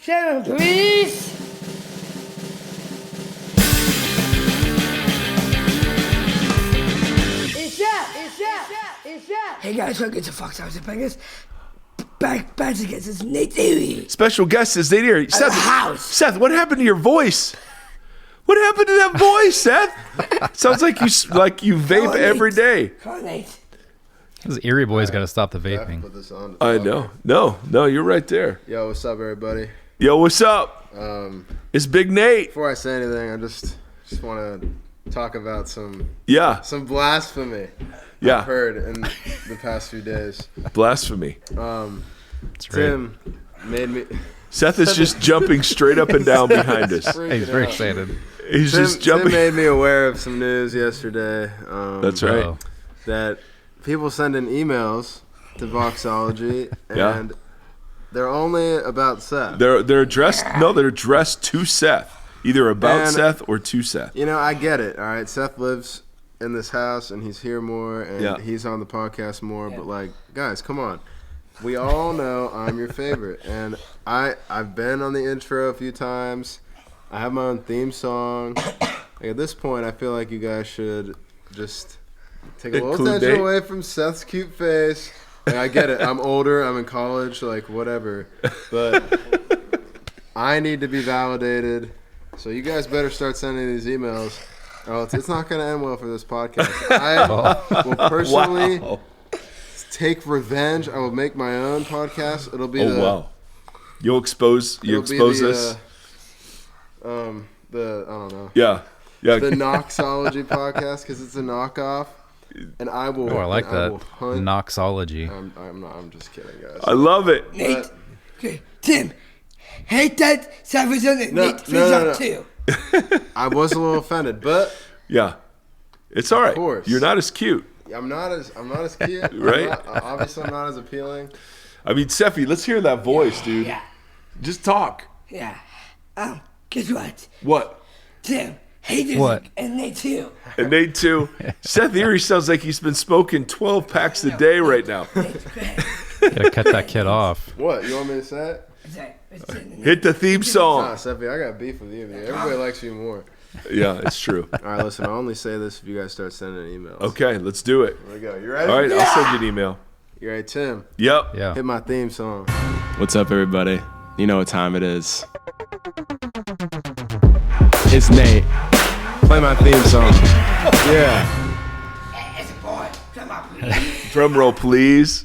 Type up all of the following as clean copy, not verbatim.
7, please. It's up. Hey guys, welcome to Fox House of Bangers. Back against this Nate Erre. Special guest is Nate Erre. Seth, what happened to your voice? What happened to that voice, Seth? Sounds like you vape every day. Come on, Nate. This Erre boy's got to stop the vaping. Put this on. I know. No, you're right there. Yo, what's up, everybody? Yo, what's up? It's Big Nate. Before I say anything, I just want to talk about some blasphemy I've heard in the past few days. Blasphemy. Tim made me. Seth is just jumping straight up and down behind us. He's very excited. He's just jumping. Tim made me aware of some news yesterday. That's right. That people send in emails to Voxology, and they're only about Seth. They're addressed. No, they're addressed to Seth. Either about Seth or to Seth. You know, I get it. All right, Seth lives in this house, and he's here more, and he's on the podcast more. But like, guys, come on. We all know I'm your favorite, and I've been on the intro a few times. I have my own theme song. Like, at this point, I feel like you guys should just take a little attention away from Seth's cute face. Like, I get it. I'm older. I'm in college. Like, whatever. But I need to be validated. So you guys better start sending these emails, or else it's not going to end well for this podcast. I will personally take revenge. I will make my own podcast. It'll be You'll expose us. I don't know. Yeah. The Knoxology podcast, because it's a knockoff, and I will. Oh, I like that. Knoxology. I'm just kidding, guys. I love it. Nate, okay, Tim, hate that Seth was on it. Nate feels up too. I was a little offended, but it's all right. Of course. You're not as cute. I'm not as cute, right? Obviously, I'm not as appealing. I mean, Seffi, let's hear that voice, dude. Yeah. Just talk. Yeah. Guess what? What? Tim, hate this. What? And Nate too. And Nate too. Seth Erre sounds like he's been smoking 12 packs a day right now. Gotta cut that kid off. What? You want me to say it? Hit the theme song. Nah, Steffi, I got beef with you. Everybody likes you more. Yeah, it's true. All right, listen, I only say this if you guys start sending emails. Okay, let's do it. Here we go. You ready? All right, I'll send you an email. You ready, Tim? Yep. Yeah. Hit my theme song. What's up, everybody? You know what time it is. It's Nate. Play my theme song. Yeah. It's a boy. Come on, please. Drum roll, please.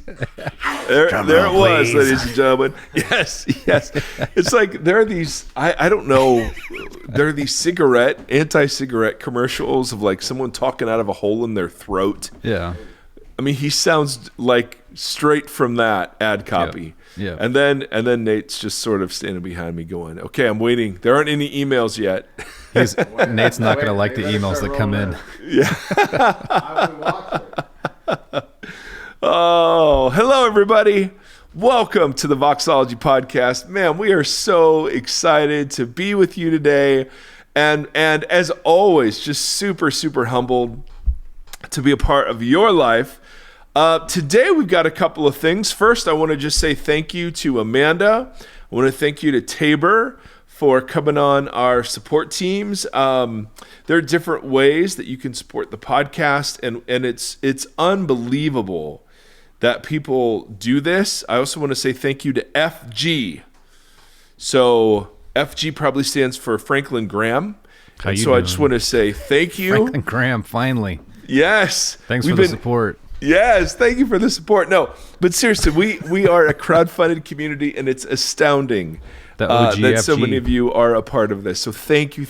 There it was, ladies and gentlemen. Yes. It's like there are these, I don't know, there are these anti-cigarette commercials of like someone talking out of a hole in their throat. Yeah. I mean, he sounds like straight from that ad copy. Yeah. And then Nate's just sort of standing behind me going, okay, I'm waiting. There aren't any emails yet. Nate's not going to like the emails that come in. Yeah. I've been watching. Oh, hello, everybody. Welcome to the Voxology podcast. Man, we are so excited to be with you today. And as always, just super, super humbled to be a part of your life. Today, we've got a couple of things. First, I want to just say thank you to Amanda. I want to thank you to Tebbe for coming on our support teams. There are different ways that you can support the podcast, and it's unbelievable that people do this. I also want to say thank you to FG. So FG probably stands for Franklin Graham. I just want to say thank you. Franklin Graham, finally. Yes. Thanks for the support. Yes, thank you for the support. No, but seriously, we are a crowdfunded community, and it's astounding that so many of you are a part of this. So thank you.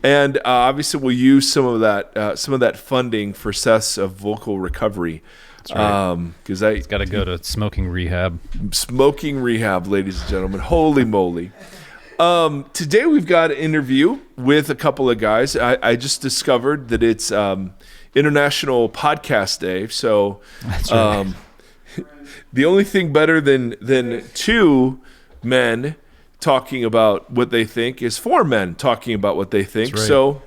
And obviously, we'll use some of that funding for Seth's vocal recovery. That's right. Because he's got to go to smoking rehab. Smoking rehab, ladies and gentlemen. Holy moly. Today we've got an interview with a couple of guys. I just discovered that it's International Podcast Day. So that's right. The only thing better than two men talking about what they think is four men talking about what they think. Right. So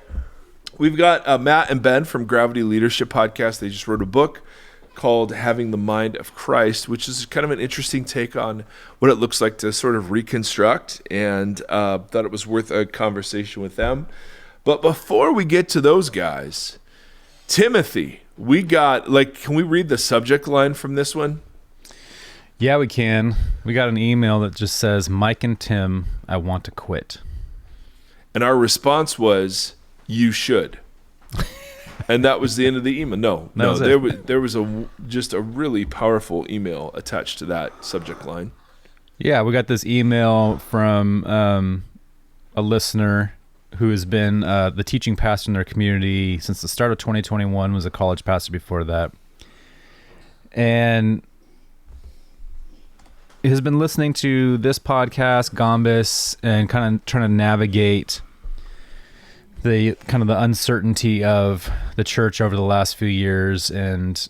we've got Matt and Ben from Gravity Leadership Podcast. They just wrote a book called Having the Mind of Christ, which is kind of an interesting take on what it looks like to sort of reconstruct, and thought it was worth a conversation with them. But before we get to those guys, Timothy, we got, can we read the subject line from this one? Yeah, we can. We got an email that just says, Mike and Tim, I want to quit. And our response was, you should. And that was the end of the email. No, there was just a really powerful email attached to that subject line. Yeah, we got this email from a listener who has been the teaching pastor in their community since the start of 2021, was a college pastor before that. And has been listening to this podcast, Gombis, and kind of trying to navigate the kind of the uncertainty of the church over the last few years, and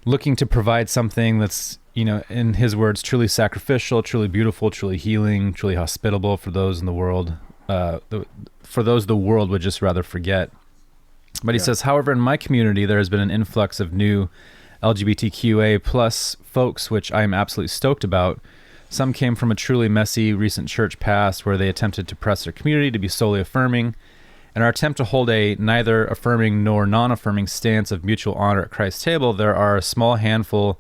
looking to provide something that's, in his words, truly sacrificial, truly beautiful, truly healing, truly hospitable for those in the world, for those the world would just rather forget. But he says, however, in my community, there has been an influx of new LGBTQA plus folks, which I am absolutely stoked about. Some came from a truly messy recent church past where they attempted to press their community to be solely affirming. In our attempt to hold a neither affirming nor non-affirming stance of mutual honor at Christ's table, there are a small handful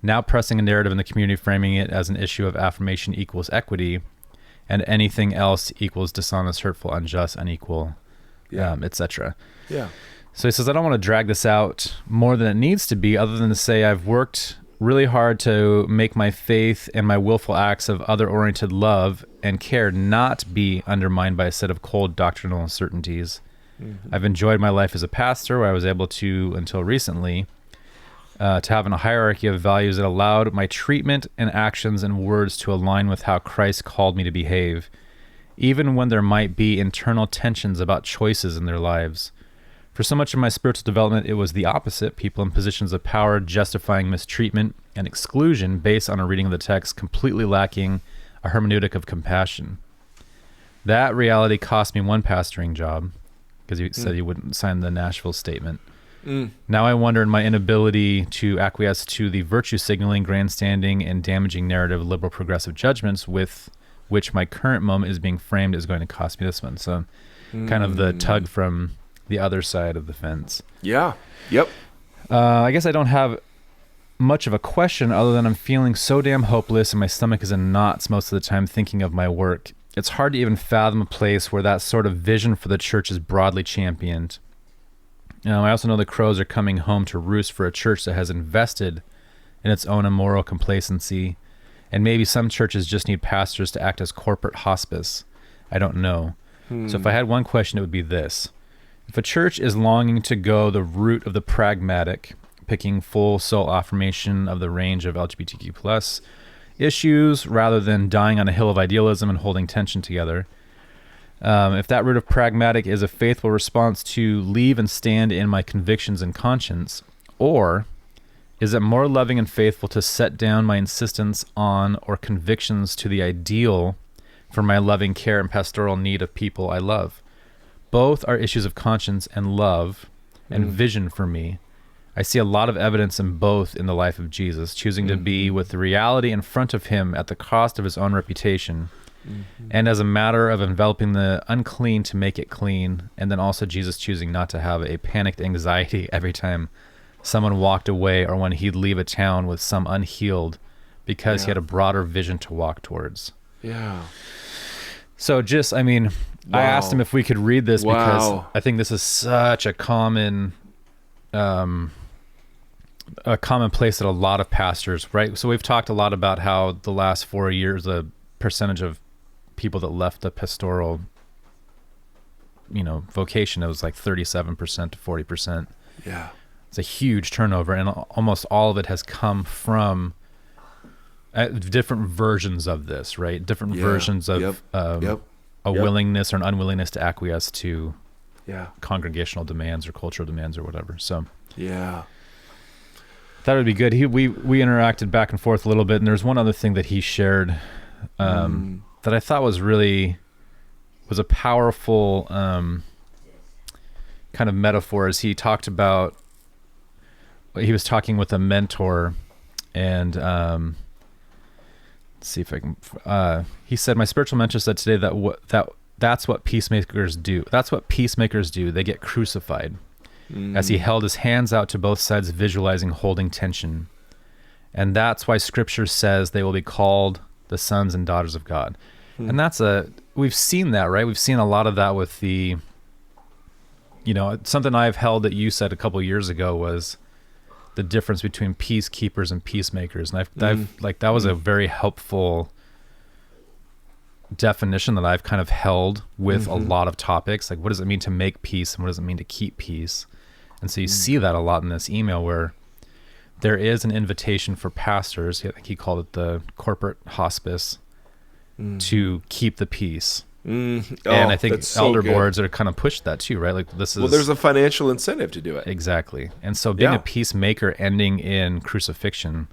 now pressing a narrative in the community, framing it as an issue of affirmation equals equity, and anything else equals dishonest, hurtful, unjust, unequal, etc. Yeah. So he says, I don't want to drag this out more than it needs to be, other than to say I've worked really hard to make my faith and my willful acts of other-oriented love and care not be undermined by a set of cold doctrinal uncertainties. Mm-hmm. I've enjoyed my life as a pastor, where I was able to, until recently, to have a hierarchy of values that allowed my treatment and actions and words to align with how Christ called me to behave, even when there might be internal tensions about choices in their lives. For so much of my spiritual development, it was the opposite, people in positions of power justifying mistreatment and exclusion based on a reading of the text completely lacking a hermeneutic of compassion. That reality cost me one pastoring job, because he said he wouldn't sign the Nashville statement. Now I wonder in my inability to acquiesce to the virtue signaling, grandstanding, and damaging narrative of liberal progressive judgments with which my current moment is being framed is going to cost me this one. So kind of the tug from the other side of the fence. Yeah. Yep. I guess I don't have much of a question other than I'm feeling so damn hopeless and my stomach is in knots most of the time thinking of my work. It's hard to even fathom a place where that sort of vision for the church is broadly championed. I also know the crows are coming home to roost for a church that has invested in its own immoral complacency, and maybe some churches just need pastors to act as corporate hospice. I don't know. So if I had one question, it would be this. If a church is longing to go the route of the pragmatic, picking full soul affirmation of the range of LGBTQ plus issues rather than dying on a hill of idealism and holding tension together, if that route of pragmatic is a faithful response to leave and stand in my convictions and conscience, or is it more loving and faithful to set down my insistence on or convictions to the ideal for my loving care and pastoral need of people I love? Both are issues of conscience and love and vision for me. I see a lot of evidence in both in the life of Jesus, choosing to be with the reality in front of him at the cost of his own reputation, and as a matter of enveloping the unclean to make it clean, and then also Jesus choosing not to have a panicked anxiety every time someone walked away or when he'd leave a town with some unhealed because he had a broader vision to walk towards. Yeah. So just, I asked him if we could read this because I think this is such a common place that a lot of pastors, right? So we've talked a lot about how the last 4 years, the percentage of people that left the pastoral, vocation, it was like 37% to 40%. Yeah. It's a huge turnover, and almost all of it has come from different versions of this, right? Different versions of a willingness or an unwillingness to acquiesce to congregational demands or cultural demands or whatever. So that would be good. We interacted back and forth a little bit, and there's one other thing that he shared that I thought was a powerful kind of metaphor, as he talked about he was talking with a mentor, and let's see if I can. He said, my spiritual mentor said today that's what peacemakers do. That's what peacemakers do. They get crucified. As he held his hands out to both sides, visualizing holding tension. And that's why Scripture says they will be called the sons and daughters of God. And we've seen that, right? We've seen a lot of that with the, something I've held that you said a couple of years ago was the difference between peacekeepers and peacemakers. And I've that was a very helpful definition that I've kind of held with a lot of topics. Like, what does it mean to make peace, and what does it mean to keep peace? And so you see that a lot in this email, where there is an invitation for pastors, I think he called it the corporate hospice, to keep the peace. And I think elder boards are kind of pushed that too, right? Like, this is, there's a financial incentive to do it. Exactly. And so being a peacemaker ending in crucifixion,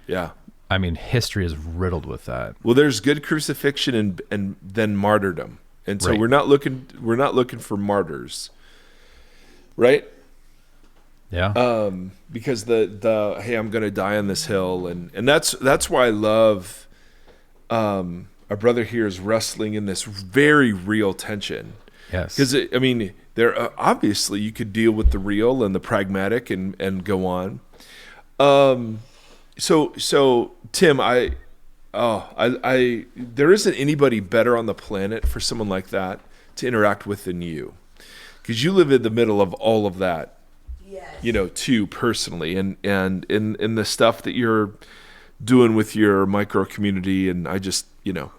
I mean, history is riddled with that. Well, there's good crucifixion and then martyrdom. And so we're not looking for martyrs. Right? Yeah. Because the hey, I'm going to die on this hill, and that's why I love our brother here is wrestling in this very real tension. Yes. Because there obviously you could deal with the real and the pragmatic and go on. So Tim, there isn't anybody better on the planet for someone like that to interact with than you, because you live in the middle of all of that. Yes. Too, personally, and in the stuff that you're doing with your micro community, and I just, you're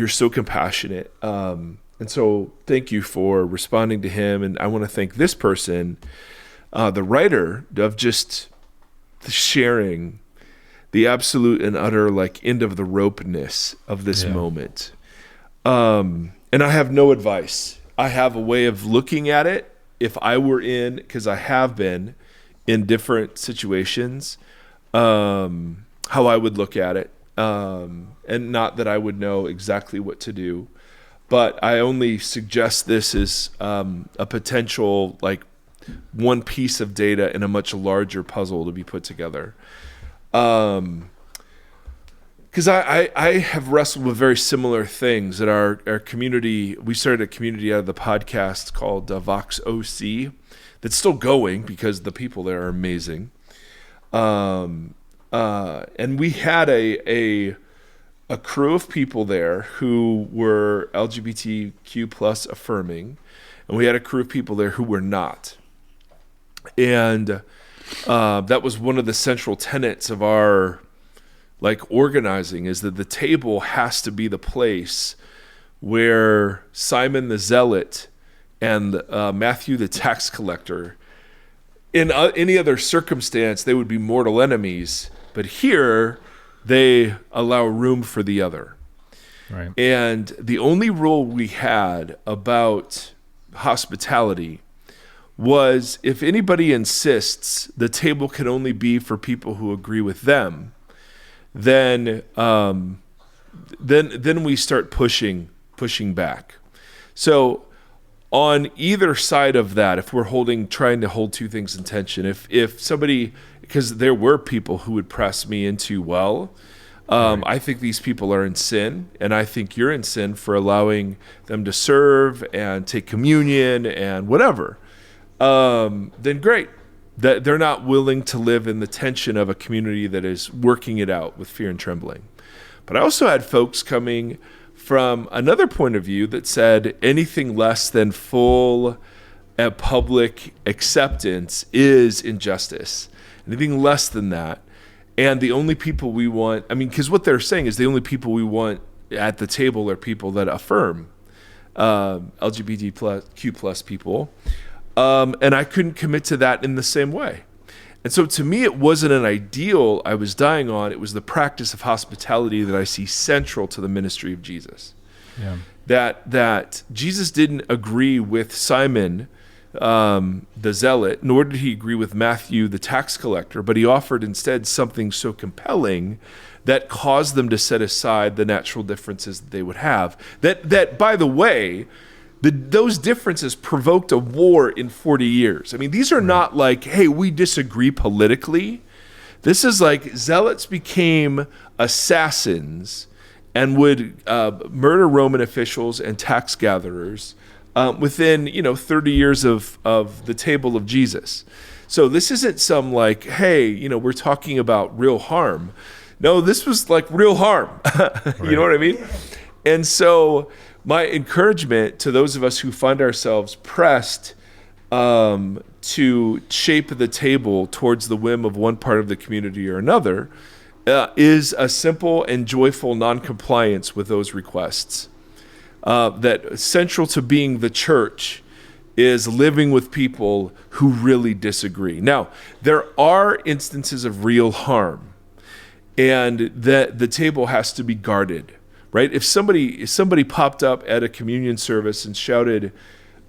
so compassionate, and so thank you for responding to him, and I want to thank this person, the writer, of just sharing the absolute and utter end of the ropeness of this moment. And I have no advice. I have a way of looking at it. If I were because I have been in different situations, how I would look at it. And not that I would know exactly what to do, but I only suggest this as a potential, one piece of data in a much larger puzzle to be put together. Because I have wrestled with very similar things at our community. We started a community out of the podcast called Vox OC that's still going because the people there are amazing. And we had a crew of people there who were LGBTQ plus affirming, and we had a crew of people there who were not. And that was one of the central tenets of our organizing, is that the table has to be the place where Simon the Zealot and Matthew the tax collector, in any other circumstance, they would be mortal enemies, but here they allow room for the other. Right. And the only rule we had about hospitality was, if anybody insists the table can only be for people who agree with them, then we start pushing back. So on either side of that, if we're trying to hold two things in tension, if somebody, because there were people who would press me into, I think these people are in sin, and I think you're in sin for allowing them to serve and take communion and whatever, then great. That they're not willing to live in the tension of a community that is working it out with fear and trembling. But I also had folks coming from another point of view that said anything less than full public acceptance is injustice. Anything less than that. And the only people we want, because what they're saying is the only people we want at the table are people that affirm LGBTQ plus people. And I couldn't commit to that in the same way. And so to me, it wasn't an ideal I was dying on. It was the practice of hospitality that I see central to the ministry of Jesus. Yeah. That Jesus didn't agree with Simon, the zealot, nor did he agree with Matthew, the tax collector, but he offered instead something so compelling that caused them to set aside the natural differences that they would have. That by the way, those differences provoked a war in 40 years. I mean, these are not like, hey, we disagree politically. This is like zealots became assassins and would murder Roman officials and tax gatherers within 30 years of the table of Jesus. So this isn't some like, hey, we're talking about real harm. No, this was like real harm. You know what I mean? And so my encouragement to those of us who find ourselves pressed to shape the table towards the whim of one part of the community or another is a simple and joyful non-compliance with those requests. That central to being the church is living with people who really disagree. Now, there are instances of real harm, and that the table has to be guarded. Right? If somebody popped up at a communion service and shouted,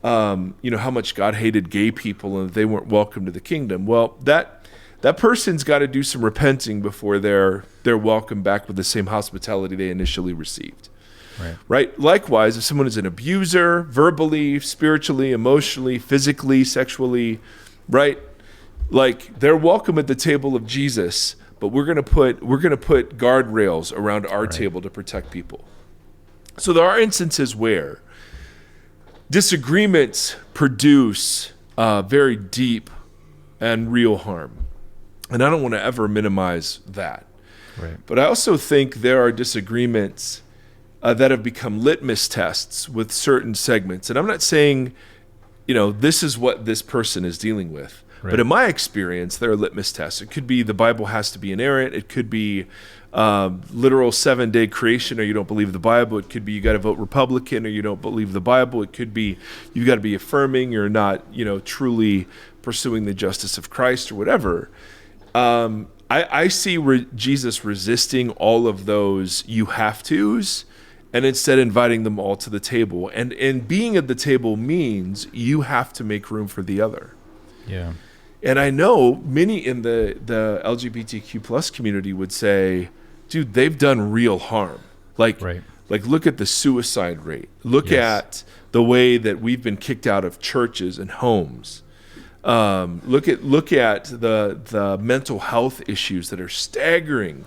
how much God hated gay people and that they weren't welcome to the kingdom, well, that person's got to do some repenting before they're welcomed back with the same hospitality they initially received. Right? Likewise, if someone is an abuser, verbally, spiritually, emotionally, physically, sexually, right? Like they're welcome at the table of Jesus. But we're gonna put guardrails around our table to protect people. So there are instances where disagreements produce very deep and real harm, and I don't want to ever minimize that. Right. But I also think there are disagreements that have become litmus tests with certain segments, and I'm not saying, this is what this person is dealing with. Right. But in my experience, there are litmus tests. It could be the Bible has to be inerrant. It could be literal 7-day creation, or you don't believe the Bible. It could be you got to vote Republican, or you don't believe the Bible. It could be you got to be affirming you're not, truly pursuing the justice of Christ or whatever. I see Jesus resisting all of those you have tos, and instead inviting them all to the table. And being at the table means you have to make room for the other. Yeah. And I know many in the LGBTQ plus community would say, dude, they've done real harm. Like look at the suicide rate. Look at the way that we've been kicked out of churches and homes. Look at the mental health issues that are staggering,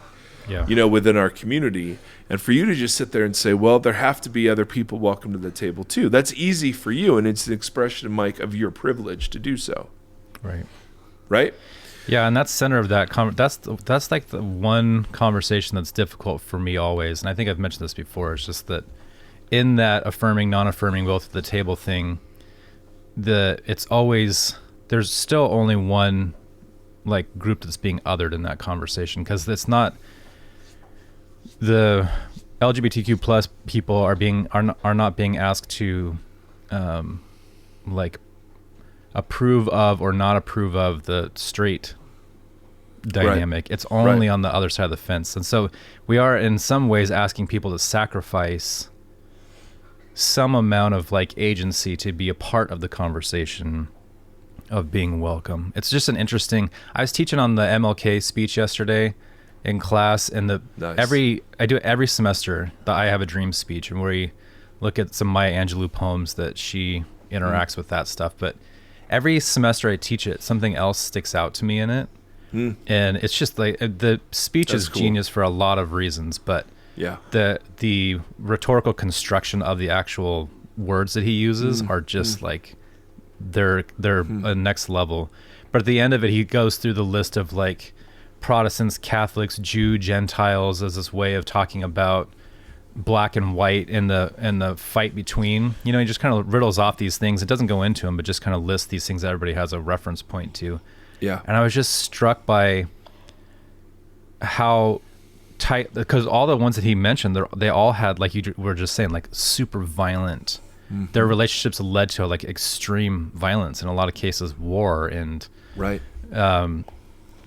within our community. And for you to just sit there and say, well, there have to be other people welcome to the table too. That's easy for you, and it's an expression, Mike, of your privilege to do so. Right? Yeah, and that's center of that. That's like the one conversation that's difficult for me always. And I think I've mentioned this before. It's just that in that affirming, non-affirming, both at the table thing, it's always, there's still only one like group that's being othered in that conversation, because it's not the LGBTQ plus people are not being asked to like approve of or not approve of the straight dynamic. It's only on the other side of the fence. And so we are in some ways asking people to sacrifice some amount of like agency to be a part of the conversation of being welcome. It's just an interesting, I was teaching on the MLK speech yesterday in class, and I do it every semester, the I Have a Dream speech, and where we look at some Maya Angelou poems that she interacts with that stuff. But every semester I teach it, something else sticks out to me in it. And it's just like the speech is cool. Genius for a lot of reasons, but the rhetorical construction of the actual words that he uses are just like they're a next level. But at the end of it, he goes through the list of like Protestants, Catholics, Jew, Gentiles as this way of talking about black and white and the fight between. He just kind of riddles off these things. It doesn't go into them, but just kind of lists these things that everybody has a reference point to. Yeah. And I was just struck by how tight, because all the ones that he mentioned, they all had, like you were just saying, like super violent. Their relationships led to like extreme violence, in a lot of cases war, and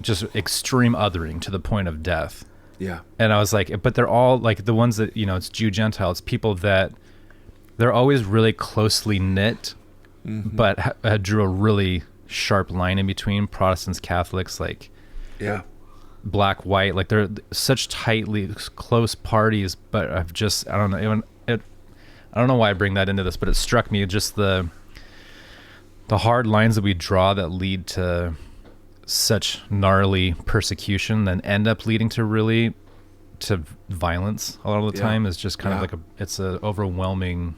just extreme othering to the point of death. Yeah. And I was like, but they're all like the ones that, it's Jew, Gentile, it's people that they're always really closely knit, but drew a really sharp line in between Protestants, Catholics, like black, white, like they're such tightly close parties, but I don't know, I don't know why I bring that into this, but it struck me just the hard lines that we draw that lead to such gnarly persecution then end up leading to violence a lot of the time is just kind of it's an overwhelming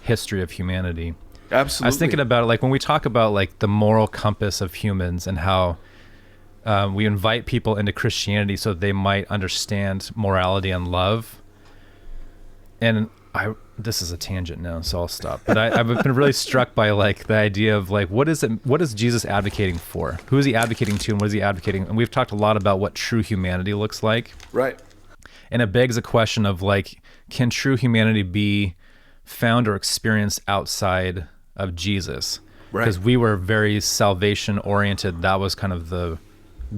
history of humanity. Absolutely. I was thinking about it, like when we talk about like the moral compass of humans and how we invite people into Christianity so they might understand morality and love. And this is a tangent now, so I'll stop. But I've been really struck by like the idea of like, what is Jesus advocating for? Who is he advocating to, and what is he advocating? And we've talked a lot about what true humanity looks like. Right. And it begs a question of like, can true humanity be found or experienced outside of Jesus? Right. Because we were very salvation oriented. That was kind of the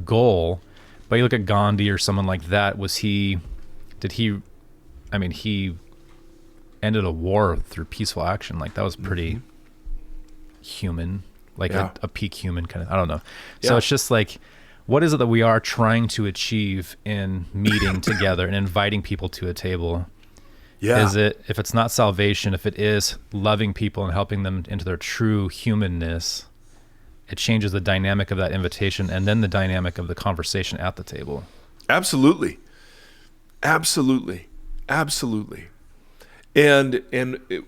goal. But you look at Gandhi or someone like that, he ended a war through peaceful action. Like that was pretty human, like a peak human kind of, I don't know. So it's just like, what is it that we are trying to achieve in meeting together and inviting people to a table? Yeah. Is it, if it's not salvation, if it is loving people and helping them into their true humanness, it changes the dynamic of that invitation and then the dynamic of the conversation at the table. Absolutely. Absolutely. Absolutely. And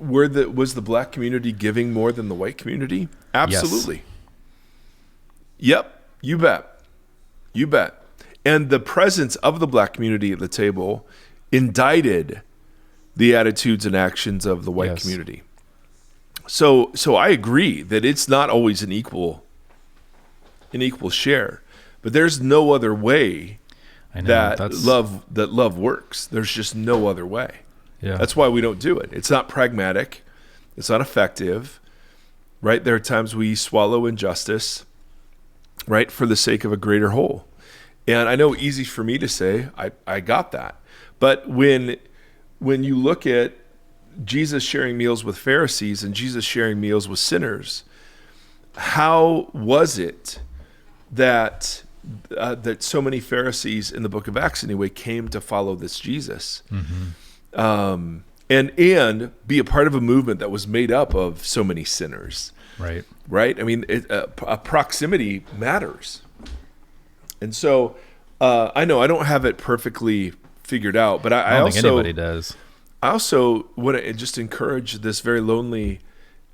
was the black community giving more than the white community? Absolutely. Yes. Yep. You bet. You bet. And the presence of the black community at the table indicted the attitudes and actions of the white community. So I agree that it's not always an equal share, but there's no other way that love works. There's just no other way. Yeah. That's why we don't do it. It's not pragmatic. It's not effective, right? There are times we swallow injustice, right, for the sake of a greater whole. And I know easy for me to say, I got that. But when you look at Jesus sharing meals with Pharisees and Jesus sharing meals with sinners, how was it that so many Pharisees in the book of Acts anyway came to follow this Jesus? Mm-hmm. And be a part of a movement that was made up of so many sinners. Right. I mean, proximity matters. And so, I know I don't have it perfectly figured out, but I don't think anybody does. I also want to just encourage this very lonely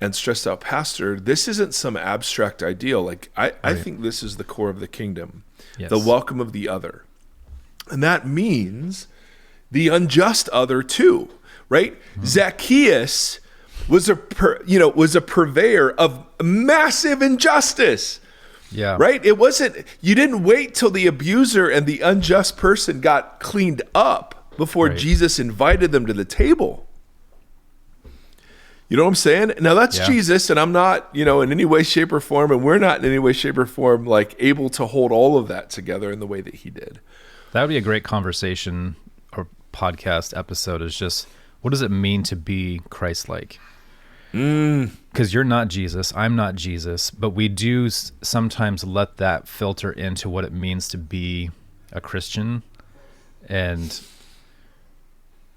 and stressed out pastor. This isn't some abstract ideal. Like I think this is the core of the kingdom, the welcome of the other. And that means the unjust other too, right? Mm-hmm. Zacchaeus was a purveyor of massive injustice. Yeah. Right? It wasn't, you didn't wait till the abuser and the unjust person got cleaned up before Jesus invited them to the table. You know what I'm saying? Now that's Jesus, and I'm not, in any way, shape, or form, and we're not in any way, shape, or form like able to hold all of that together in the way that he did. That would be a great conversation or podcast episode, is just, what does it mean to be Christ-like? Because you're not Jesus, I'm not Jesus, but we do sometimes let that filter into what it means to be a Christian, and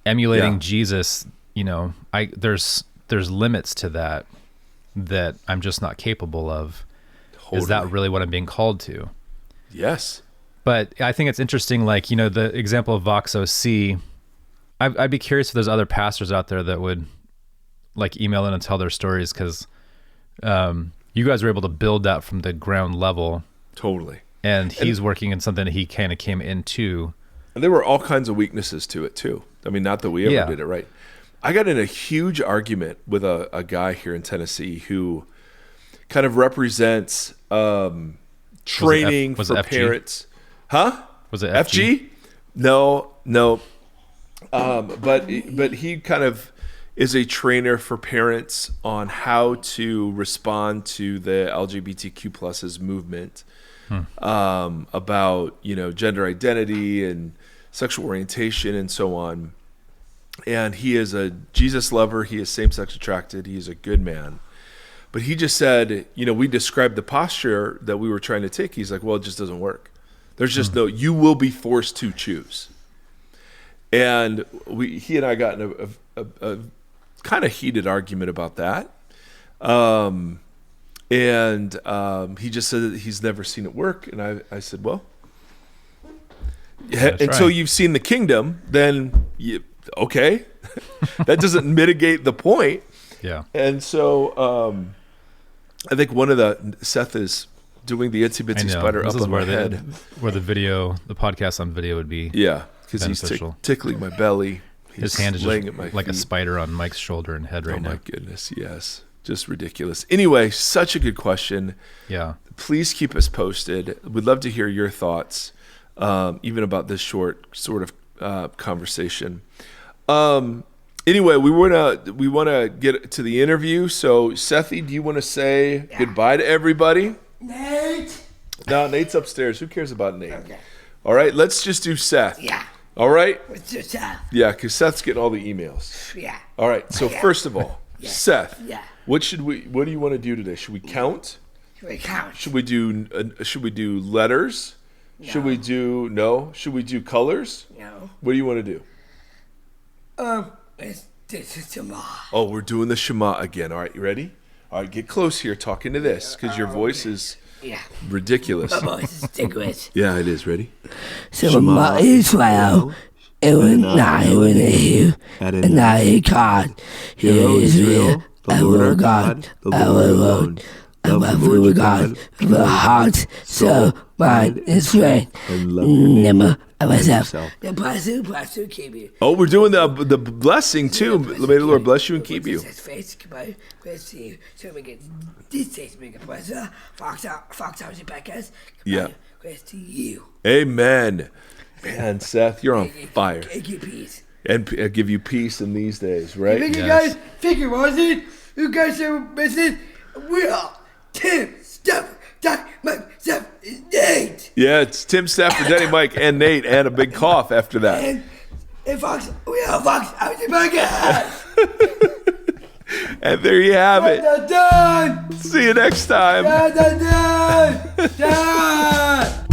emulating Jesus. There's limits to that I'm just not capable of. Totally. Is that really what I'm being called to? Yes. But I think it's interesting, like, the example of Vox OC, I'd be curious if there's other pastors out there that would like email in and tell their stories, because you guys were able to build that from the ground level. Totally. And he's working in something that he kind of came into. And there were all kinds of weaknesses to it too. I mean, not that we ever did it right. I got in a huge argument with a guy here in Tennessee who kind of represents training for FG? Parents. Huh? Was it FG? No. But he kind of is a trainer for parents on how to respond to the LGBTQ pluses movement, about, gender identity and sexual orientation and so on. And he is a Jesus lover. He is same-sex attracted. He is a good man. But he just said, we described the posture that we were trying to take. He's like, well, it just doesn't work. There's just you will be forced to choose. And he and I got in kind of heated argument about that. He just said that he's never seen it work. And I said, well, until you've seen the kingdom, then okay. That doesn't mitigate the point. Yeah. And so I think Seth is doing the itsy bitsy spider up on my head. Where the podcast on video would be. Yeah, because he's tickling my belly. His hand is laying just at my like feet. a spider on Mike's shoulder and head right now. Oh my goodness, yes. Just ridiculous. Anyway, such a good question. Yeah. Please keep us posted. We'd love to hear your thoughts, even about this short sort of conversation. Anyway, we want to get to the interview. So, Sethy, do you want to say goodbye to everybody? Nate. No, Nate's upstairs. Who cares about Nate? Okay. All right, let's just do Seth. Yeah. All right? Let's do Seth. Yeah, because Seth's getting all the emails. Yeah. All right. So first of all, Seth. Yeah. What do you want to do today? Should we count? Should we count? Should we do letters? No. Should we do colors? No. What do you want to do? Let's do the Shema. Oh, we're doing the Shema again. All right, you ready? All right, get close here talking to this because your voice is ridiculous. My voice is ticklish. Yeah, it is. Ready? Shema Israel, Adonai Elohim, Adonai God. Hear Israel, the Lord God, our Lord. I love you, God, with a heart, soul, mind, and strength. Never of myself. The bless you, keep you. Oh, we're doing the blessing too. May the Lord bless you and keep you. Face, goodbye, bless you. So we get this taste, make a pleasure. Fox out your podcast. Yeah. Bless to you. Amen. Man, Seth, you're on fire. Give you peace. And give you peace in these days, right? You guys figure, was it? You guys are missing. We are Tim, Stafford, Mike, Stafford, and Nate. Yeah, it's Tim, Stafford, Denny, Mike, and Nate, and a big cough after that. And Fox, we are Fox out your podcast. And there you have it. Done. See you next time. Done.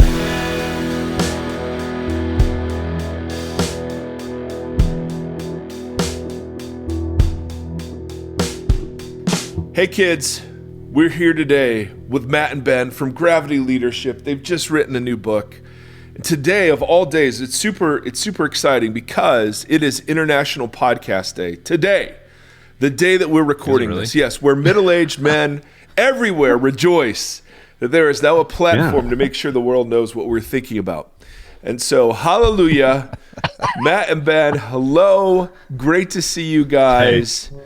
Hey kids, we're here today with Matt and Ben from Gravity Leadership. They've just written a new book. And today, of all days, it's super exciting because it is International Podcast Day. Today, the day that we're recording this. Yes, where middle-aged men everywhere rejoice that there is now a platform to make sure the world knows what we're thinking about. And so, hallelujah. Matt and Ben, hello. Great to see you guys. Hey.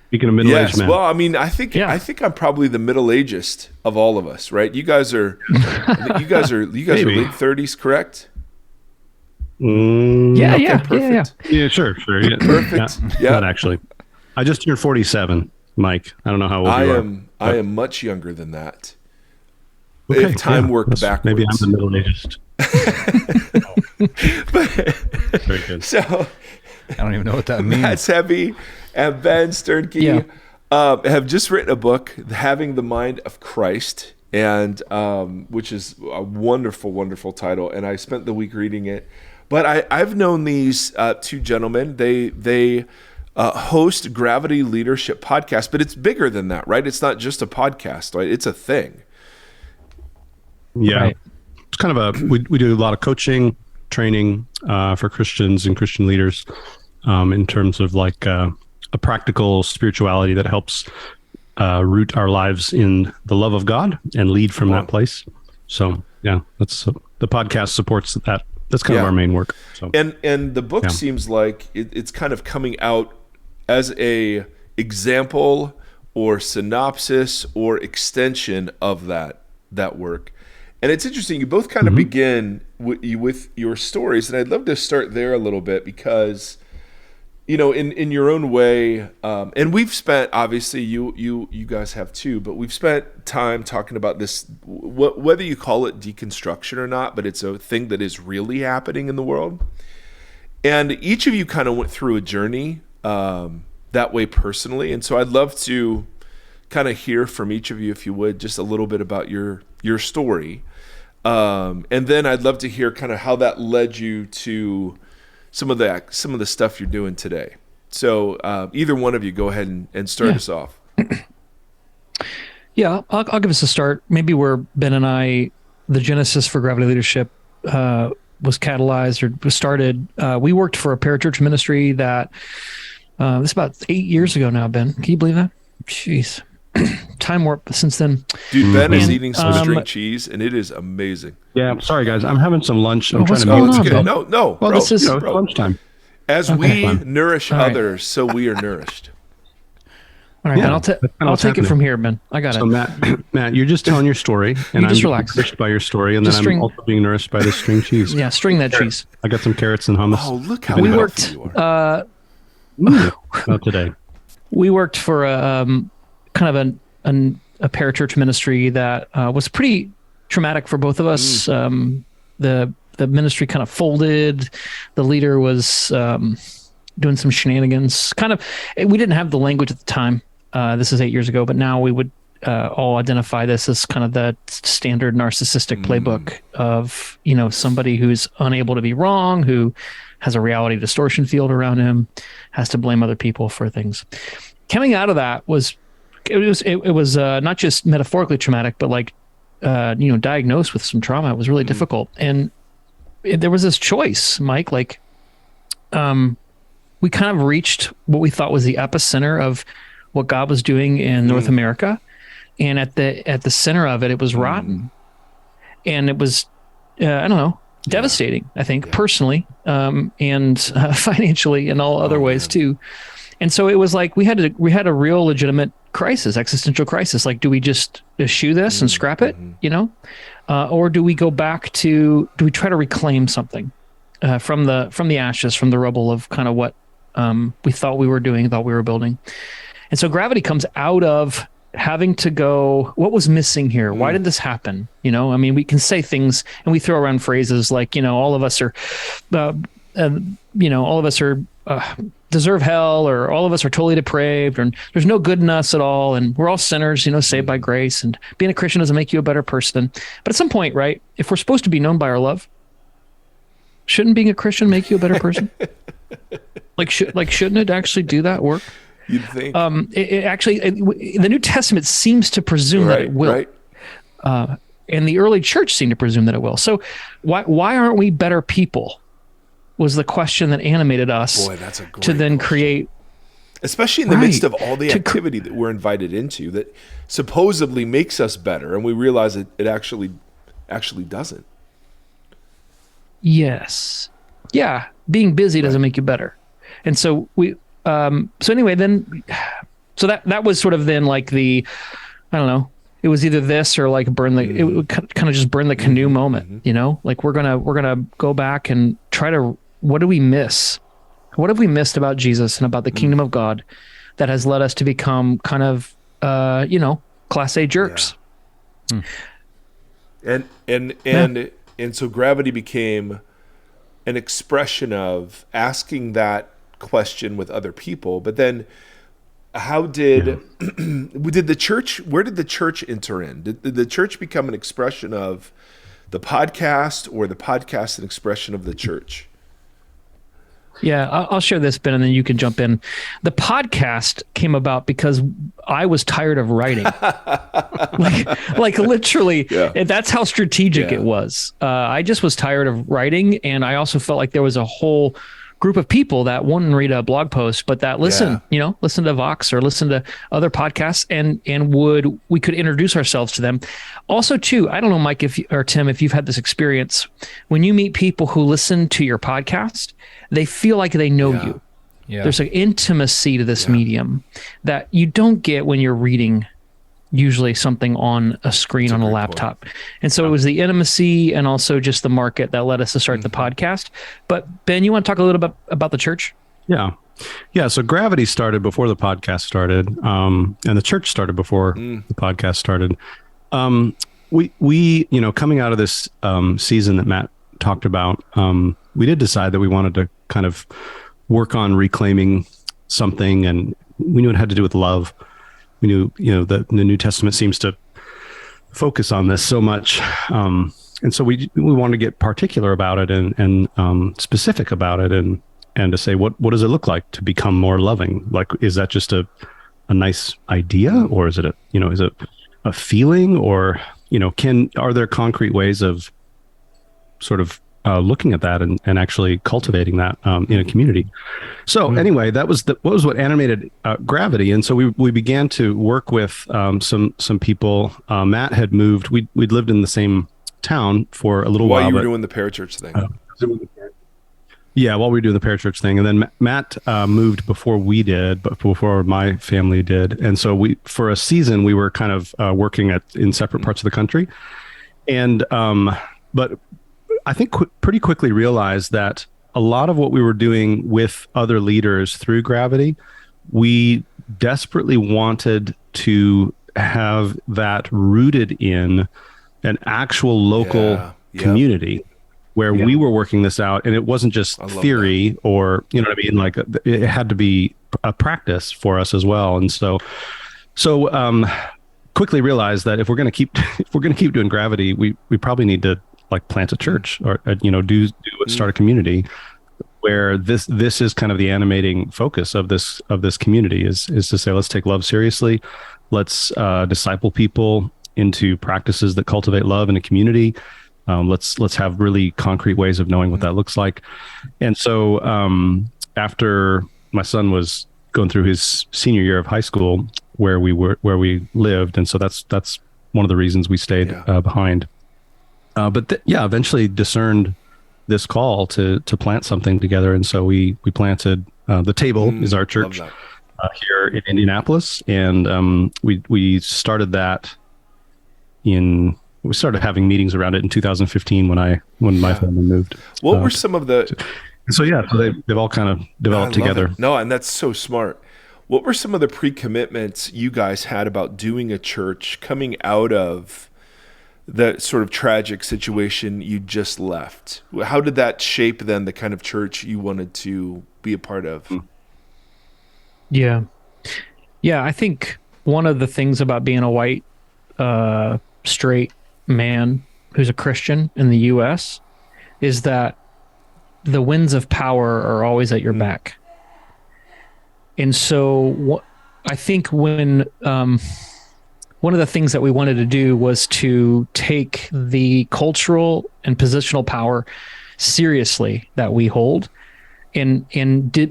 Speaking of middle-aged men. Well, I mean, I think I'm probably the middle-agest of all of us, right? You guys are late 30s, correct? Yeah, perfect. Yeah, sure. Yeah. Perfect. Yeah. Not actually. I just turned 47, Mike. I don't know how old you are. I am much younger than that. Okay, if time worked backwards. Maybe I'm the middle-agest. Very good. So, I don't even know what that means. That's heavy. And Ben Sternke have just written a book, Having the Mind of Christ, and which is a wonderful, wonderful title. And I spent the week reading it. But I've known these two gentlemen. They host Gravity Leadership Podcast, but it's bigger than that, right? It's not just a podcast, right? It's a thing. Yeah. Right. It's kind of we do a lot of coaching, training for Christians and Christian leaders in terms of like a practical spirituality that helps root our lives in the love of God and lead from that place. So yeah, that's the podcast supports that. That's kind of our main work. So and the book seems like it's kind of coming out as a example or synopsis or extension of that work. And it's interesting. You both kind of begin with your stories, and I'd love to start there a little bit because, you know, in your own way, and we've spent, obviously you guys have too, but we've spent time talking about this, whether you call it deconstruction or not, but it's a thing that is really happening in the world. And each of you kind of went through a journey that way personally, and so I'd love to kind of hear from each of you, if you would, just a little bit about your story, and then I'd love to hear kind of how that led you to some of the stuff you're doing today. So either one of you, go ahead and start us off. Yeah, I'll give us a start. Maybe where Ben and I, the genesis for Gravity Leadership was catalyzed or was started. We worked for a parachurch ministry that this is about 8 years ago now, Ben. Can you believe that? Jeez. Time warp since then. Dude, Ben is eating some string cheese, and it is amazing. Yeah, I'm sorry, guys. I'm having some lunch. I'm what's trying to going make on, it. Ben? No, Well, bro, this is It's lunchtime. as we nourish All right. others, so we are nourished. all right, Yeah, Ben. that's kinda I'll what's take it happening. from here, Ben. I got So it. Matt, you're just telling your story, and You I'm just being relax. nourished by your story, and Just then string- I'm also being nourished by the string cheese. Yeah, string that cheese. I got some carrots and hummus. Oh, look how We healthy worked. you are. Not today. We worked for a kind of a parachurch ministry that was pretty traumatic for both of us. The ministry kind of folded. The leader was doing some shenanigans. We didn't have the language at the time. This is 8 years ago, but now we would all identify this as kind of the standard narcissistic playbook of, somebody who's unable to be wrong, who has a reality distortion field around him, has to blame other people for things. Coming out of that was not just metaphorically traumatic, but like, diagnosed with some trauma. It was really difficult. And there was this choice, Mike, like, we kind of reached what we thought was the epicenter of what God was doing in North America. And at the center of it, it was rotten. And it was, devastating, I think, personally, and financially and all other ways too. And so it was like we had a real legitimate crisis, existential crisis. Like, do we just eschew this and scrap it, or do we go back do we try to reclaim something from the ashes, from the rubble of kind of what we thought we were doing, thought we were building. And so Gravity comes out of having to go, what was missing here? Why did this happen? We can say things and we throw around phrases like, all of us are, all of us are deserve hell, or all of us are totally depraved, or there's no good in us at all, and we're all sinners, saved by grace, and being a Christian doesn't make you a better person. But at some point, right, if we're supposed to be known by our love, shouldn't being a Christian make you a better person? Shouldn't it actually do that work? You'd think. The New Testament seems to presume that it will. Right. And the early church seemed to presume that it will. So why aren't we better people? Was the question that animated us. Boy, that's a great to then question. Create. Especially in the midst of all the activity that we're invited into that supposedly makes us better, and we realize it actually doesn't. Yes. Yeah. Being busy doesn't make you better. And so that was sort of then like I don't know, it was either this or like it would kind of just burn the canoe moment, like we're going to go back and try to, what do we miss? What have we missed about Jesus and about the kingdom of God that has led us to become kind of, class A jerks? Yeah. And so Gravity became an expression of asking that question with other people. But then how did the church, where did the church enter in? Did the church become an expression of the podcast, or the podcast an expression of the church? Yeah, I'll share this, Ben, and then you can jump in. The podcast came about because I was tired of writing. like literally, that's how strategic it was. I just was tired of writing, and I also felt like there was a whole group of people that wouldn't read a blog post, but that listen to Vox or listen to other podcasts, and we could introduce ourselves to them. Also, too, I don't know, Mike, or Tim, if you've had this experience, when you meet people who listen to your podcast, they feel like they know you. Yeah. There's an intimacy to this medium that you don't get when you're reading usually something on a screen on a laptop. And so it was the intimacy and also just the market that led us to start the podcast. But Ben, you want to talk a little bit about the church? Yeah. So Gravity started before the podcast started, and the church started before the podcast started. We coming out of this season that Matt talked about, we did decide that we wanted to kind of work on reclaiming something, and we knew it had to do with love. We knew, the New Testament seems to focus on this so much. And so we wanted to get particular about it and specific about it. and to say, what does it look like to become more loving? Like, is that just a nice idea, or is it is it a feeling, or, are there concrete ways of sort of looking at that and actually cultivating that in a community? So anyway, that was what animated Gravity. And so we began to work with some people. Matt had moved. We'd lived in the same town for a little while. While you were doing the parachurch thing. Yeah, while we were doing the parachurch thing. And then Matt moved before we did, but before my family did. And so for a season, we were kind of working in separate parts of the country. And, but I think pretty quickly realized that a lot of what we were doing with other leaders through Gravity, we desperately wanted to have that rooted in an actual local community where we were working this out, and it wasn't just theory or, you know what I mean? Like, it had to be a practice for us as well. And so quickly realized that if we're going to keep doing Gravity, we probably need to like plant a church, or start a community where this is kind of the animating focus of this community is to say, let's take love seriously. Let's disciple people into practices that cultivate love in a community. Let's have really concrete ways of knowing what that looks like. And so after my son was going through his senior year of high school, where we lived, and so that's one of the reasons we stayed behind. But eventually discerned this call to plant something together, and so we planted the Table is our church here in Indianapolis, and we started that we started having meetings around it in 2015 when my family moved. What were some of the? So they've all kind of developed together. No, and that's so smart. What were some of the pre-commitments you guys had about doing a church coming out of that sort of tragic situation you just left? How did that shape then the kind of church you wanted to be a part of? Yeah. I think one of the things about being a white, straight man who's a Christian in the U.S. is that the winds of power are always at your back. And so I think when one of the things that we wanted to do was to take the cultural and positional power seriously that we hold, and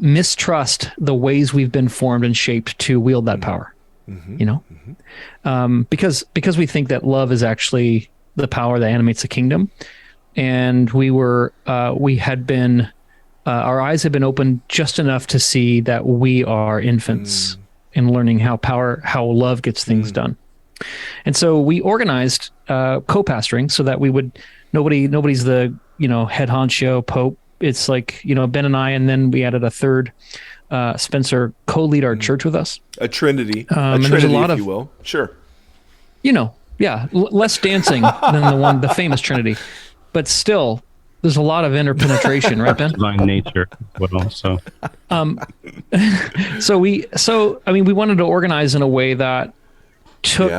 mistrust the ways we've been formed and shaped to wield that power. Because we think that love is actually the power that animates the kingdom, and our eyes had been opened just enough to see that we are infants in learning how love gets things done. And so we organized co-pastoring so that we would nobody's the head honcho pope. It's like Ben and I, and then we added a third. Spencer co-lead our church with us. A Trinity, and there's a lot if you will. Sure. Less dancing than the famous Trinity, but still, there's a lot of interpenetration, right, Ben? Divine nature, but also. So we wanted to organize in a way that took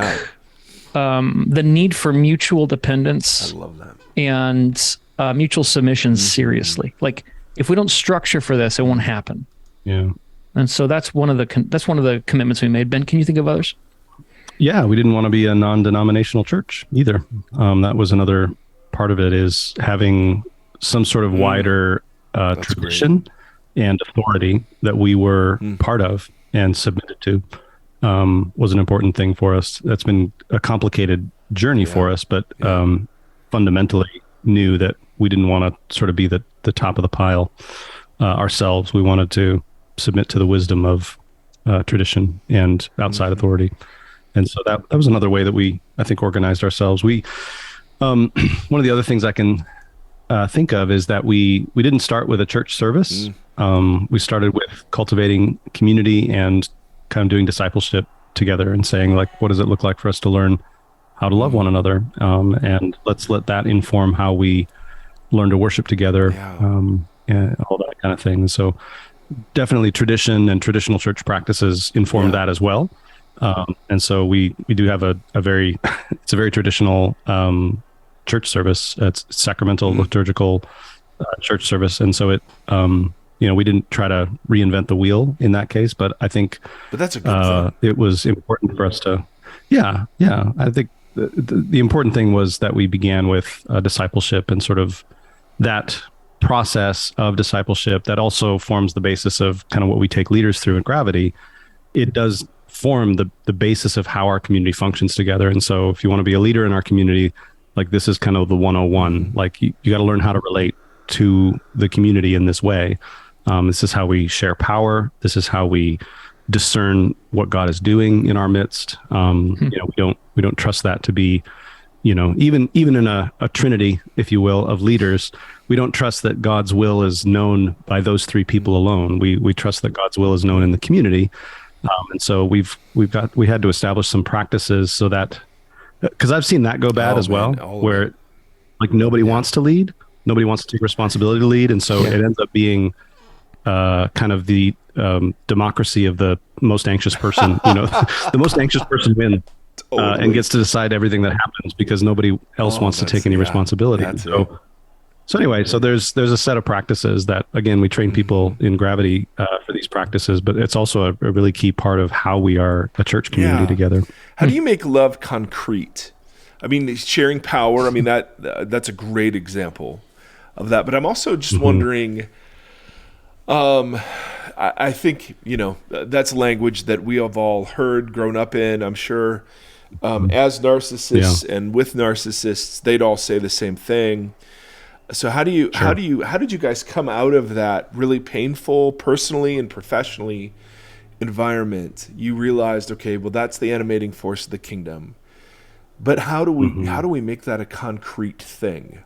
the need for mutual dependence. I love that. And mutual submission seriously. Like, if we don't structure for this, it won't happen. Yeah. And so that's one of the commitments we made. Ben, can you think of others? Yeah, we didn't want to be a non-denominational church either. That was another part of it, is having some sort of wider tradition and authority that we were part of and submitted to was an important thing for us. That's been a complicated journey for us, but fundamentally knew that we didn't want to sort of be the top of the pile ourselves. We wanted to submit to the wisdom of tradition and outside authority. And so that was another way that we, I think, organized ourselves. We one of the other things I can think of is that we didn't start with a church service. We started with cultivating community and kind of doing discipleship together and saying, like, what does it look like for us to learn how to love one another? And let's let that inform how we learn to worship together, and all that kind of thing. So definitely tradition and traditional church practices inform that as well. And so we do have a very, it's a very traditional church service. It's sacramental liturgical church service. And so we didn't try to reinvent the wheel in that case, but I think but that's a good thing. It was important for us to, I think the important thing was that we began with discipleship, and sort of that process of discipleship that also forms the basis of kind of what we take leaders through in Gravity. It does form the basis of how our community functions together. And so if you want to be a leader in our community, like, this is kind of the 101. Like, you got to learn how to relate to the community in this way. This is how we share power. This is how we discern what God is doing in our midst. We don't trust that to be, even in a trinity, if you will, of leaders, we don't trust that God's will is known by those three people alone. We trust that God's will is known in the community. And so we had to establish some practices so that, because I've seen that go bad as well, where like nobody wants to lead, nobody wants to take responsibility to lead. And so it ends up being kind of the democracy of the most anxious person. The most anxious person wins and gets to decide everything that happens because nobody else wants to take any responsibility. So anyway, so there's a set of practices that, again, we train people in Gravity for these practices, but it's also a really key part of how we are a church community together. How do you make love concrete? I mean, sharing power, I mean, that's a great example of that. But I'm also just wondering, I think, that's language that we have all heard, grown up in, I'm sure. As narcissists and with narcissists, they'd all say the same thing. So how did you guys come out of that really painful, personally and professionally, environment? You realized, okay, well, that's the animating force of the kingdom, but how do we make that a concrete thing?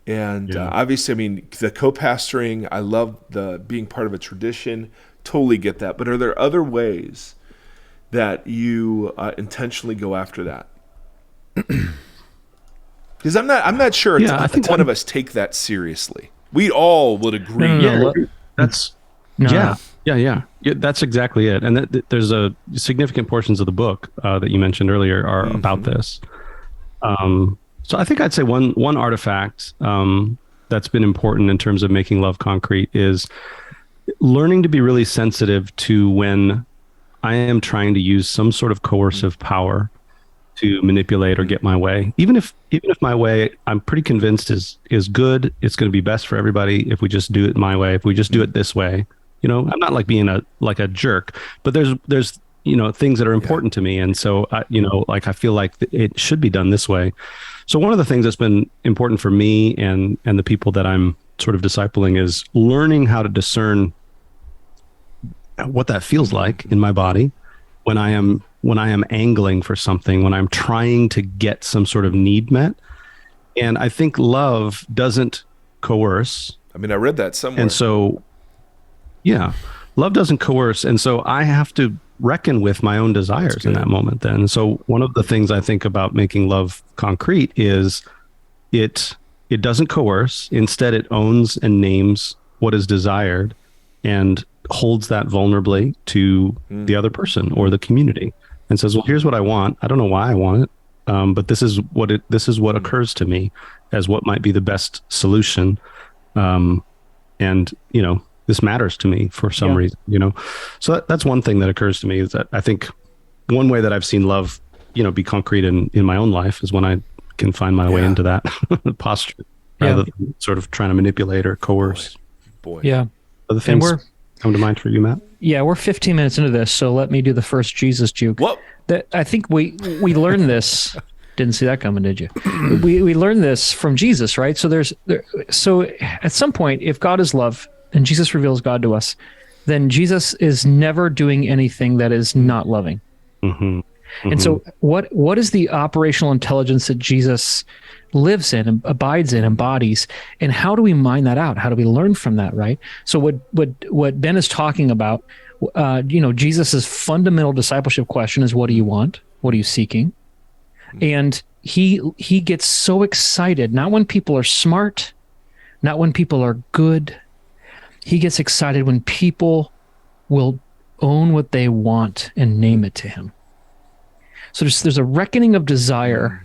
And obviously, I mean, the co-pastoring, I love the being part of a tradition, totally get that. But are there other ways that you intentionally go after that? Because I'm not sure a ton of us take that seriously. We all would agree. That's exactly it. And there's a significant portions of the book that you mentioned earlier are about this. So I think I'd say one artifact that's been important in terms of making love concrete is learning to be really sensitive to when I am trying to use some sort of coercive power to manipulate or get my way. Even if my way, I'm pretty convinced is good, it's going to be best for everybody if we just do it my way, if we just do it this way. I'm not like being a jerk, but there's things that are important to me. And so, I feel like it should be done this way. So one of the things that's been important for me and the people that I'm sort of discipling is learning how to discern what that feels like in my body when I am angling for something, when I'm trying to get some sort of need met. And I think love doesn't coerce. I mean, I read that somewhere. And so, love doesn't coerce. And so I have to reckon with my own desires in that moment then. So one of the things I think about making love concrete is it doesn't coerce. Instead, it owns and names what is desired and holds that vulnerably to the other person or the community and says, well, here's what I want. I don't know why I want it. But this is what occurs to me as what might be the best solution. And this matters to me for some reason, So that's one thing that occurs to me, is that I think one way that I've seen love, be concrete in my own life is when I can find my way into that posture rather than sort of trying to manipulate or coerce. Boy. Yeah. Other things come to mind for you, Matt? Yeah, we're 15 minutes into this, so let me do the first Jesus juke. What? I think we learned this. Didn't see that coming, did you? We learned this from Jesus, right? So at some point, if God is love and Jesus reveals God to us, then Jesus is never doing anything that is not loving. And so what is the operational intelligence that Jesus lives in, abides in, embodies, and how do we mine that out? How do we learn from that, right? So what Ben is talking about, Jesus's fundamental discipleship question is, what do you want? What are you seeking? And he gets so excited, not when people are smart, not when people are good. He gets excited when people will own what they want and name it to him. So there's a reckoning of desire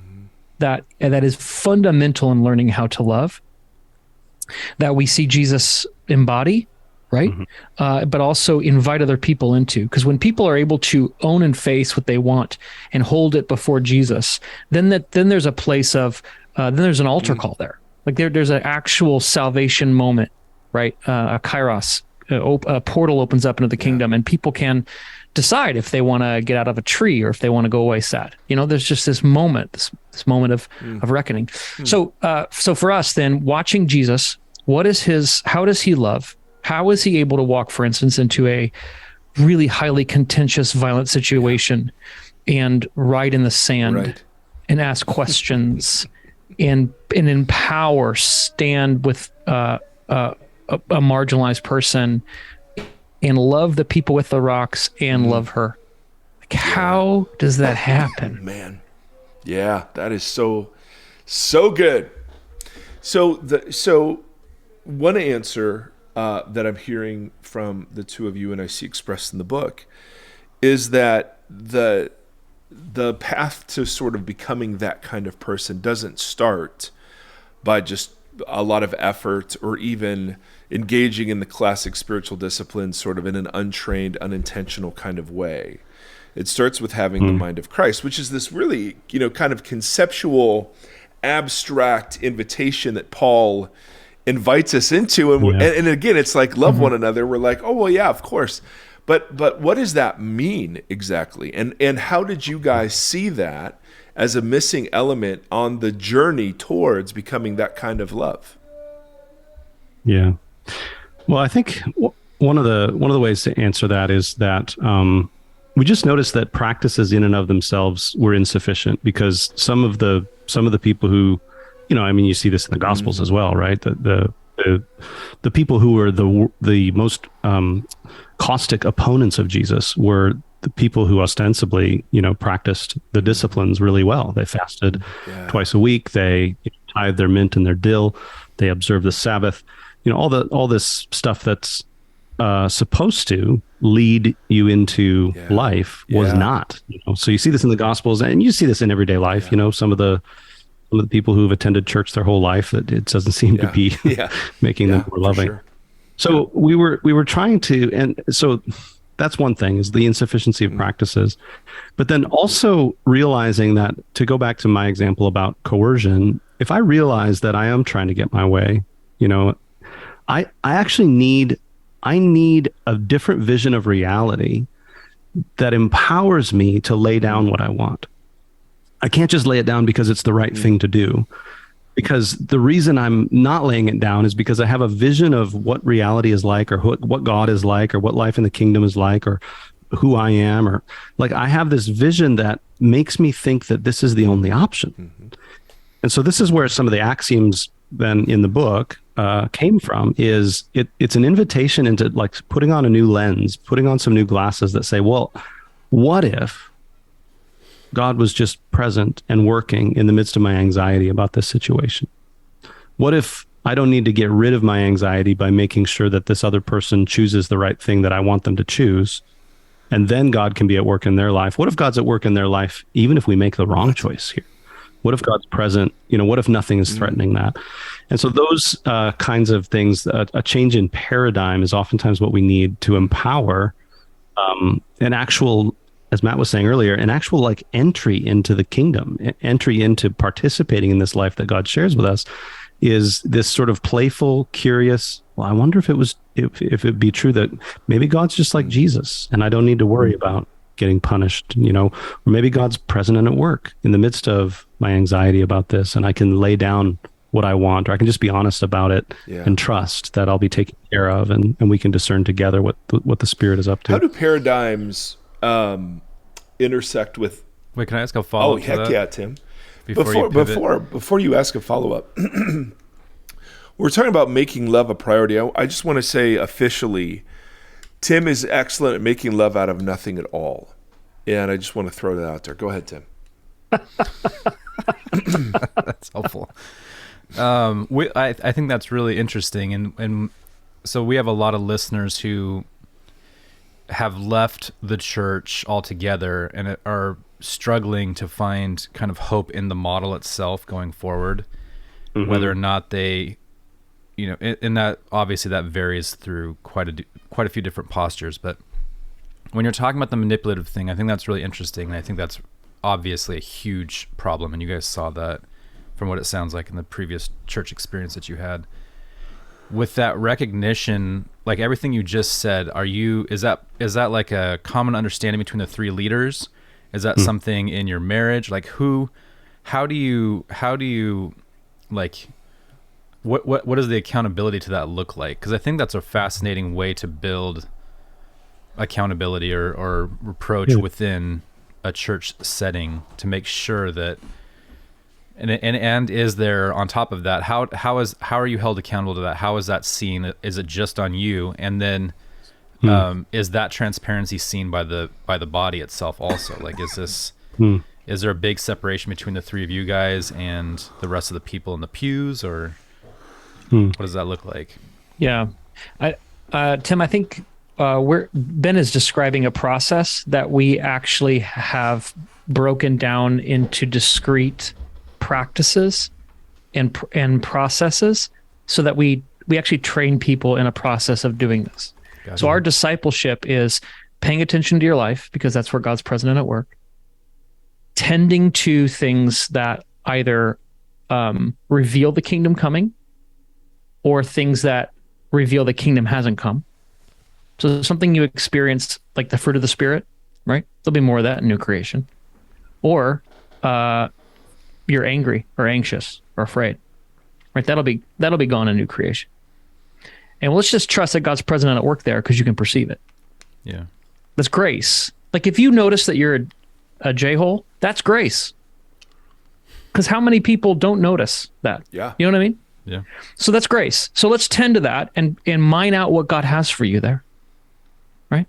that is fundamental in learning how to love, that we see Jesus embody right? But also invite other people into. Because when people are able to own and face what they want and hold it before Jesus, then there's a place of, then there's an altar call there. Like there's an actual salvation moment, right? A kairos, a portal opens up into the kingdom, and people can decide if they want to get out of a tree or if they want to go away sad. There's just this moment, this moment of reckoning. So for us then, watching Jesus, how does he love? How is he able to walk, for instance, into a really highly contentious, violent situation and write in the sand and ask questions and empower, stand with a marginalized person and love the people with the rocks and love her? Like, how does that happen? Man. Yeah, that is so good. So one answer that I'm hearing from the two of you and I see expressed in the book is that the path to sort of becoming that kind of person doesn't start by just a lot of effort or even engaging in the classic spiritual disciplines sort of in an untrained, unintentional kind of way. It starts with having the mind of Christ, which is this really, kind of conceptual, abstract invitation that Paul invites us into. And again, it's like, love one another. We're like, oh, well, yeah, of course. But what does that mean exactly? And how did you guys see that as a missing element on the journey towards becoming that kind of love? Yeah. Well, I think one of the ways to answer that is that we just noticed that practices in and of themselves were insufficient, because some of the people who, you see this in the Gospels as well, right? The people who were the most caustic opponents of Jesus were the people who ostensibly, practiced the disciplines really well. They fasted twice a week. They tithed their mint and their dill. They observed the Sabbath. All this stuff that's supposed to lead you into life was not. So you see this in the Gospels, and you see this in everyday life. Some of the people who've attended church their whole life, that it doesn't seem to be making them more loving. Sure. So we were trying to, and so that's one thing, is the insufficiency of practices, but then also realizing that, to go back to my example about coercion, if I realize that I am trying to get my way, I actually need a different vision of reality that empowers me to lay down what I want. I can't just lay it down because it's the right thing to do. Because the reason I'm not laying it down is because I have a vision of what reality is like, or what God is like, or what life in the kingdom is like, or who I am, or like I have this vision that makes me think that this is the only option. And so this is where some of the axioms then in the book came from. Is it's an invitation into like putting on a new lens, putting on some new glasses that say, well, what if God was just present and working in the midst of my anxiety about this situation? What if I don't need to get rid of my anxiety by making sure that this other person chooses the right thing that I want them to choose, and then God can be at work in their life? What if God's at work in their life even if we make the wrong choice here? What if God's present? What if nothing is threatening that? And so those kinds of things, a change in paradigm is oftentimes what we need to empower an actual, as Matt was saying earlier, an actual like entry into the kingdom, entry into participating in this life that God shares with us, is this sort of playful, curious, well, I wonder if it'd be true that maybe God's just like Jesus and I don't need to worry about getting punished, or maybe God's present and at work in the midst of my anxiety about this, and I can lay down what I want, or I can just be honest about it and trust that I'll be taken care of, and we can discern together what the Spirit is up to. How do paradigms intersect with? Wait, can I ask a follow-up? Oh, heck yeah, Tim. Before you ask a follow-up, we're talking about making love a priority. I just want to say officially, Tim is excellent at making love out of nothing at all. And I just want to throw that out there. Go ahead, Tim. That's helpful. I think that's really interesting. And so we have a lot of listeners who have left the church altogether and are struggling to find kind of hope in the model itself going forward, whether or not they in that, obviously that varies through quite a few different postures, but when you're talking about the manipulative thing, I think that's really interesting. And I think that's obviously a huge problem. And you guys saw that from what it sounds like in the previous church experience that you had. With that recognition, like everything you just said, is that like a common understanding between the three leaders? Is that something in your marriage? Like how do you like, what does the accountability to that look like? Because I think that's a fascinating way to build accountability or reproach within a church setting, to make sure that, and is there, on top of that, how are you held accountable to that? How is that seen? Is it just on you? And then is that transparency seen by the body itself also? Like, is there a big separation between the three of you guys and the rest of the people in the pews, or what does that look like? Yeah. Tim, I think Ben is describing a process that we actually have broken down into discrete practices and processes, so that we actually train people in a process of doing this. Gotcha. So our discipleship is paying attention to your life, because that's where God's present at work, tending to things that either reveal the kingdom coming, or things that reveal the kingdom hasn't come. So something you experienced, like the fruit of the Spirit, right? There'll be more of that in new creation. Or you're angry or anxious or afraid, right? That'll be gone in new creation. And let's just trust that God's present at work there, because you can perceive it. Yeah. That's grace. Like if you notice that you're a J-hole, that's grace. Because how many people don't notice that? Yeah. You know what I mean? Yeah. So that's grace. So let's tend to that and mine out what God has for you there. Right?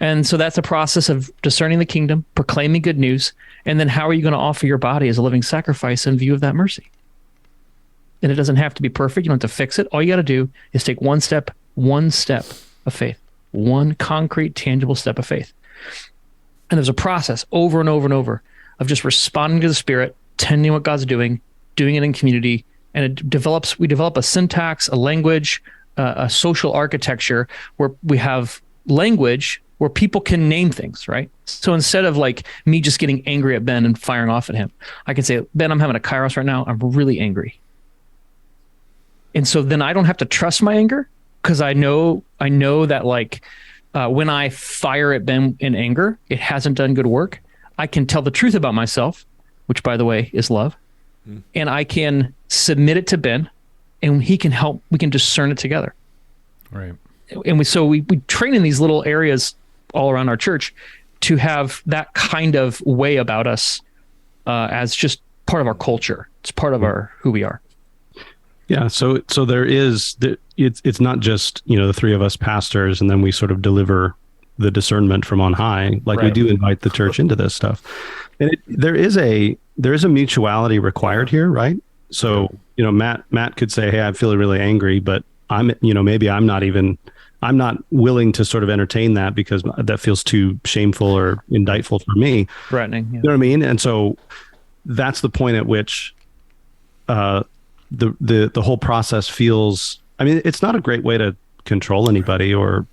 And so that's a process of discerning the kingdom, proclaiming good news, and then how are you going to offer your body as a living sacrifice in view of that mercy? And it doesn't have to be perfect. You don't have to fix it. All you got to do is take one step of faith, one concrete, tangible step of faith. And there's a process over and over and over of just responding to the Spirit, tending what God's doing it in community. And we develop a syntax, a language, a social architecture where we have language where people can name things, right? So instead of like me just getting angry at Ben and firing off at him, I can say, Ben, I'm having a kairos right now. I'm really angry. And so then I don't have to trust my anger, because I know that like when I fire at Ben in anger, it hasn't done good work. I can tell the truth about myself, which by the way is love. And I can submit it to Ben, and he can help. We can discern it together. Right. And we train in these little areas all around our church to have that kind of way about us as just part of our culture. It's part of who we are. Yeah. So there is, it's not just, the three of us pastors, and then we sort of deliver the discernment from on high. Like, we do invite the church into this stuff. And there is a mutuality required here, right? So, Matt could say, hey, I'm feeling really angry, but maybe I'm not willing to sort of entertain that, because that feels too shameful or indictful for me. Threatening. Yeah. You know what I mean? And so that's the point at which the whole process feels, it's not a great way to control anybody or,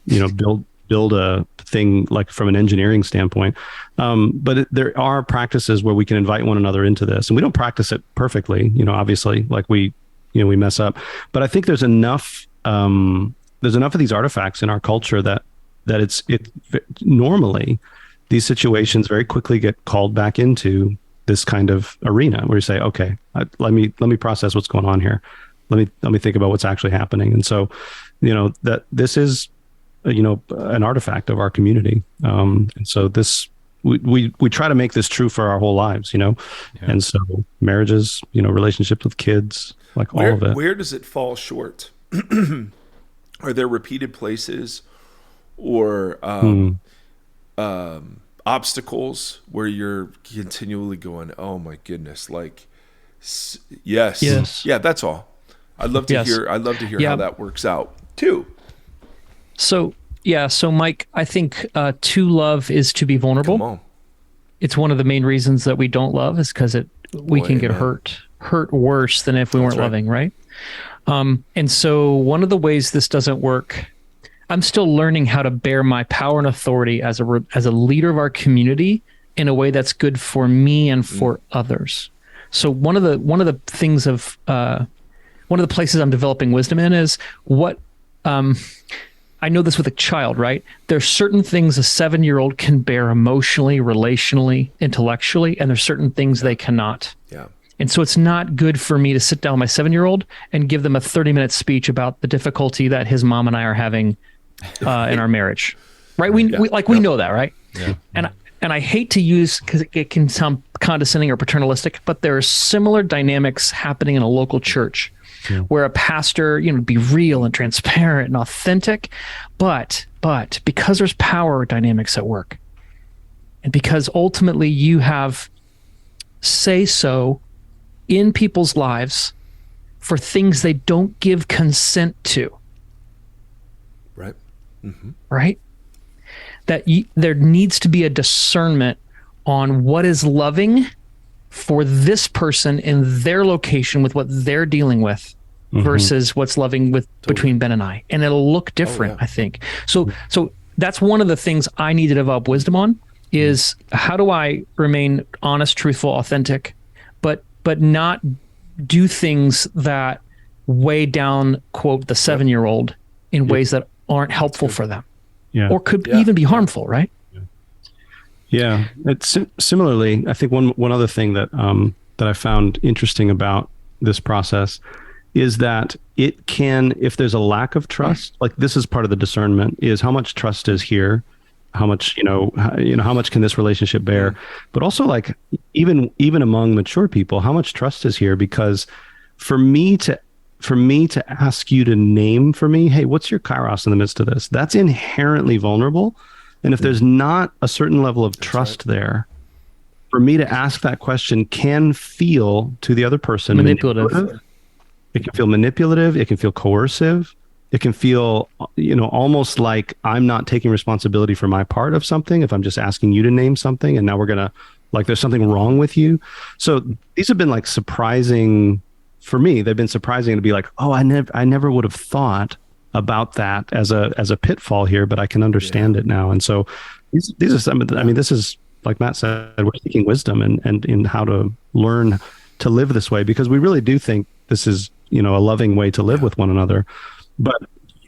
build a thing like from an engineering standpoint. But there are practices where we can invite one another into this, and we don't practice it perfectly, obviously, like we mess up, but I think there's enough of these artifacts in our culture that normally these situations very quickly get called back into this kind of arena where you say, okay, let me process what's going on here. Let me think about what's actually happening. And so, that this is, an artifact of our community. And so we try to make this true for our whole lives, Yeah. And so marriages, relationships with kids, like all of it. Where does it fall short? Are there repeated places or obstacles where you're continually going, oh my goodness, like, yes. Yeah, that's all. I'd love to hear how that works out too. So Mike, I think to love is to be vulnerable. Come on. It's one of the main reasons that we don't love, is because we can get hurt worse than if we weren't loving, right? And so one of the ways this doesn't work, I'm still learning how to bear my power and authority as a leader of our community in a way that's good for me and for others. So one of the things of one of the places I'm developing wisdom in is what I know this with a child, right? There's certain things a 7-year-old can bear emotionally, relationally, intellectually, and there's certain things they cannot. Yeah. And so it's not good for me to sit down with my 7-year-old and give them a 30-minute speech about the difficulty that his mom and I are having in our marriage, right? We know that, right? Yeah. And I hate to use, because it can sound condescending or paternalistic, but there are similar dynamics happening in a local church where a pastor, be real and transparent and authentic, but because there's power dynamics at work, and because ultimately you have say so in people's lives for things they don't give consent to. Right. Mm-hmm. Right? That there needs to be a discernment on what is loving for this person in their location with what they're dealing with versus what's loving with between Ben and I. And it'll look different, I think. So that's one of the things I need to develop wisdom on is how do I remain honest, truthful, authentic, but not do things that weigh down, quote, the 7-year-old in ways that aren't helpful for them. Yeah. Or could even be harmful, right? Yeah. It's similarly, I think one other thing that I found interesting about this process is that it can, if there's a lack of trust, like this is part of the discernment, is how much trust is here, how much, how much can this relationship bear, but also like even among mature people, how much trust is here? Because for me to ask you to name for me, hey, what's your kairos in the midst of this? That's inherently vulnerable. And if there's not a certain level of trust there, for me to ask that question can feel to the other person manipulative. It can feel manipulative. It can feel coercive. It can feel, almost like I'm not taking responsibility for my part of something if I'm just asking you to name something. And now we're going to, like, there's something wrong with you. So these have been like surprising for me. They've been surprising to be like, oh, I never would have thought about that as a pitfall here, but I can understand it now. And so these are some of the, this is, like Matt said, we're seeking wisdom and in how to learn to live this way, because we really do think this is, a loving way to live with one another. But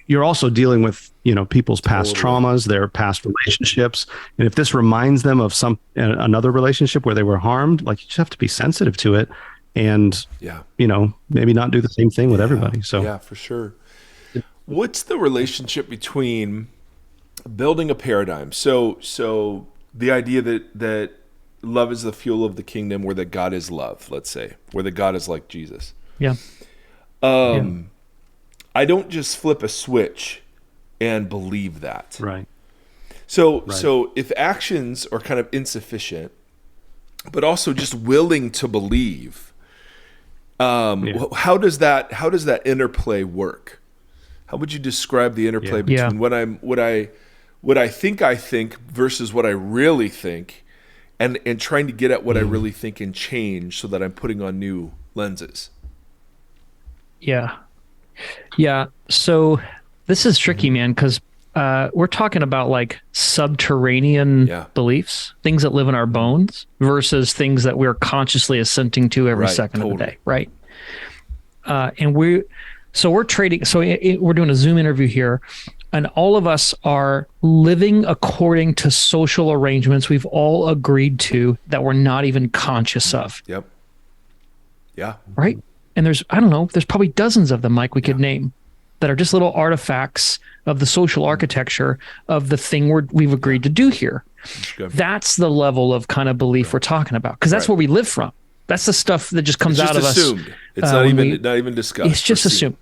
you're also dealing with, people's past traumas, their past relationships. And if this reminds them of another relationship where they were harmed, like, you just have to be sensitive to it and, maybe not do the same thing with everybody. So yeah, for sure. What's the relationship between building a paradigm? So the idea that love is the fuel of the kingdom, where that God is love, let's say, where that God is like Jesus. Yeah. I don't just flip a switch and believe that. Right. So if actions are kind of insufficient, but also just willing to believe, how does that interplay work? How would you describe the interplay between what I think versus what I really think, and trying to get at what I really think and change so that I'm putting on new lenses? Yeah. So this is tricky, man, because we're talking about like subterranean beliefs, things that live in our bones versus things that we're consciously assenting to every second of the day, right? And we're trading. So we're doing a Zoom interview here, and all of us are living according to social arrangements we've all agreed to that we're not even conscious of. Yep. Yeah. Right? And there's probably dozens of them, Mike, we could name, that are just little artifacts of the social architecture of the thing we've agreed to do here. That's the level of kind of belief we're talking about, because that's where we live from. That's the stuff that just comes out of assumed. us. It's not even discussed. It's just assumed.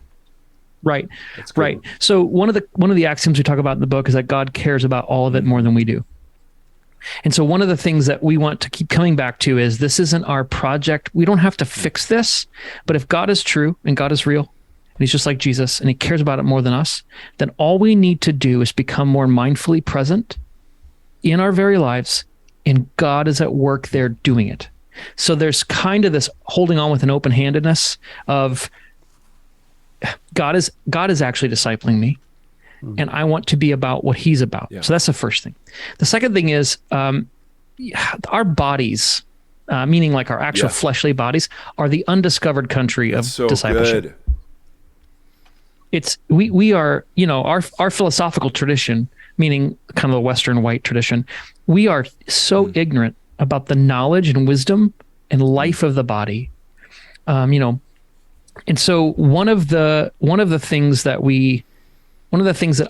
Right. Right. So one of the axioms we talk about in the book is that God cares about all of it more than we do. And so one of the things that we want to keep coming back to is this isn't our project. We don't have to fix this, but if God is true and God is real and he's just like Jesus and he cares about it more than us, then all we need to do is become more mindfully present in our very lives, and God is at work there doing it. So there's kind of this holding on with an open-handedness of God is actually discipling me, and I want to be about what he's about. So that's the first thing. The second thing is our bodies, meaning like our actual fleshly bodies, are the undiscovered country of discipleship. Good. It's we are, our philosophical tradition, meaning kind of the Western white tradition, we are so ignorant about the knowledge and wisdom and life of the body. And so one of the things that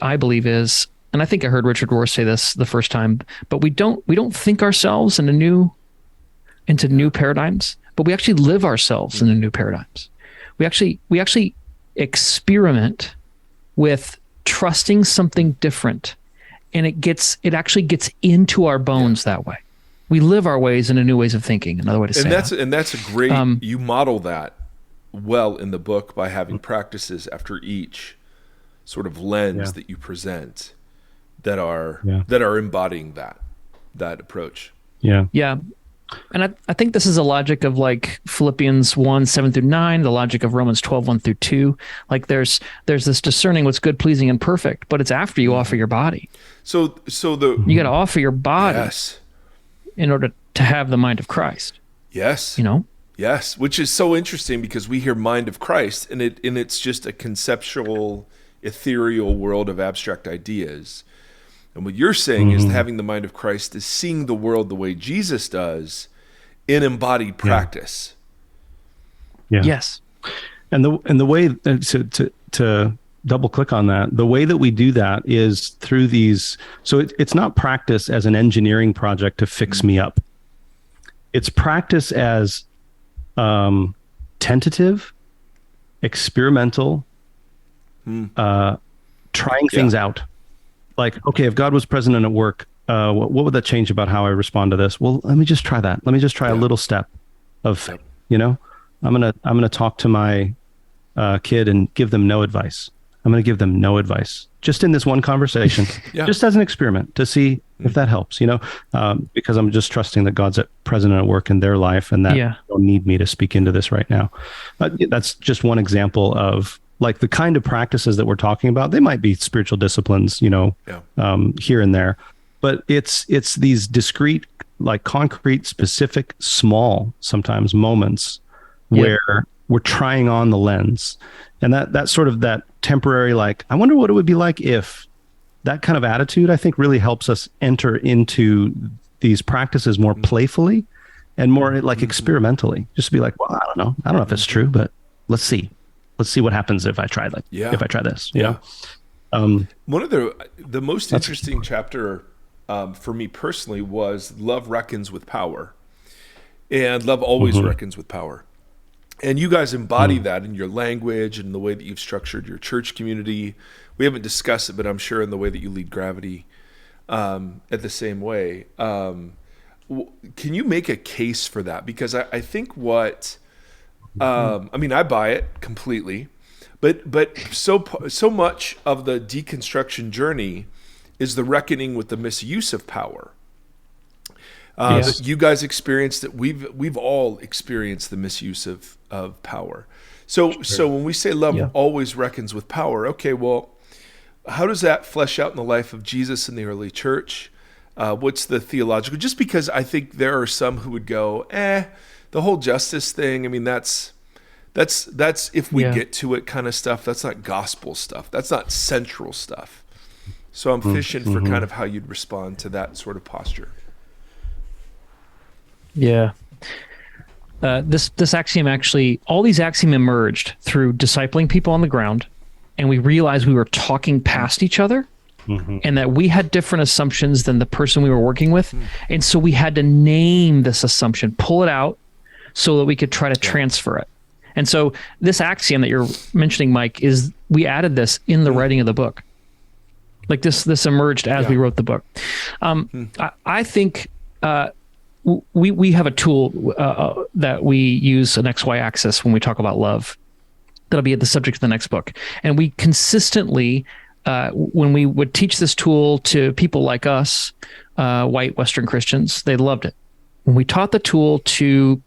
I believe is, and I think I heard Richard Rohr say this the first time, but we don't think ourselves into new paradigms, but we actually live ourselves into new paradigms. We actually experiment with trusting something different, and it actually gets into our bones that way. We live our ways into new ways of thinking. Another way to say that. And that's a great. You model that well in the book by having practices after each sort of lens that you present that are embodying that approach. Yeah. And I think this is a logic of like Philippians 1:7-9, the logic of Romans 12:1-2. Like there's this discerning what's good, pleasing, and perfect, but it's after you offer your body. So you got to offer your body in order to have the mind of Christ. Yes. Yes, which is so interesting because we hear mind of Christ and it's just a conceptual, ethereal world of abstract ideas. And what you're saying is having the mind of Christ is seeing the world the way Jesus does in embodied practice. Yeah. Yes. And the way to double click on that, the way that we do that is through these. So it's not practice as an engineering project to fix me up. It's practice as tentative, experimental, trying things out. Like, okay, if God was present and at work, what would that change about how I respond to this? Well, let me just try that. Let me just try a little step of, I'm gonna talk to my kid and give them no advice. I'm gonna give them no advice, just in this one conversation, just as an experiment to see if that helps. Because I'm just trusting that God's present and at work in their life, and that they don't need me to speak into this right now. That's just one example of like the kind of practices that we're talking about. They might be spiritual disciplines, here and there, but it's these discrete, like concrete, specific, small, sometimes moments where we're trying on the lens, and that sort of that temporary, like, I wonder what it would be like if, that kind of attitude, I think, really helps us enter into these practices more playfully and more like experimentally. Just to be like, well, I don't know if it's true, but let's see what happens if I try if I try this. One of the most interesting chapter for me personally was love reckons with power, and love always reckons with power. And you guys embody that in your language and the way that you've structured your church community. We haven't discussed it, but I'm sure in the way that you lead Gravity at the same way. Can you make a case for that? Because I think what, I buy it completely, but so much of the deconstruction journey is the reckoning with the misuse of power. You guys experienced it. We've all experienced the misuse of power. So when we say love always reckons with power, okay, well, how does that flesh out in the life of Jesus in the early church? What's the theological? Just because I think there are some who would go, the whole justice thing. I mean, that's if we get to it kind of stuff. That's not gospel stuff. That's not central stuff. So I'm fishing for kind of how you'd respond to that sort of posture. Yeah. This axiom actually, all these axioms emerged through discipling people on the ground, and we realized we were talking past each other, and that we had different assumptions than the person we were working with. And so we had to name this assumption, pull it out so that we could try to transfer it. And so this axiom that you're mentioning, Mike, is we added this in the writing of the book. Like this emerged as we wrote the book. I think we have a tool that we use, an XY axis, when we talk about love. That'll be the subject of the next book. And we consistently, when we would teach this tool to people like us, white Western Christians, they loved it. When we taught the tool to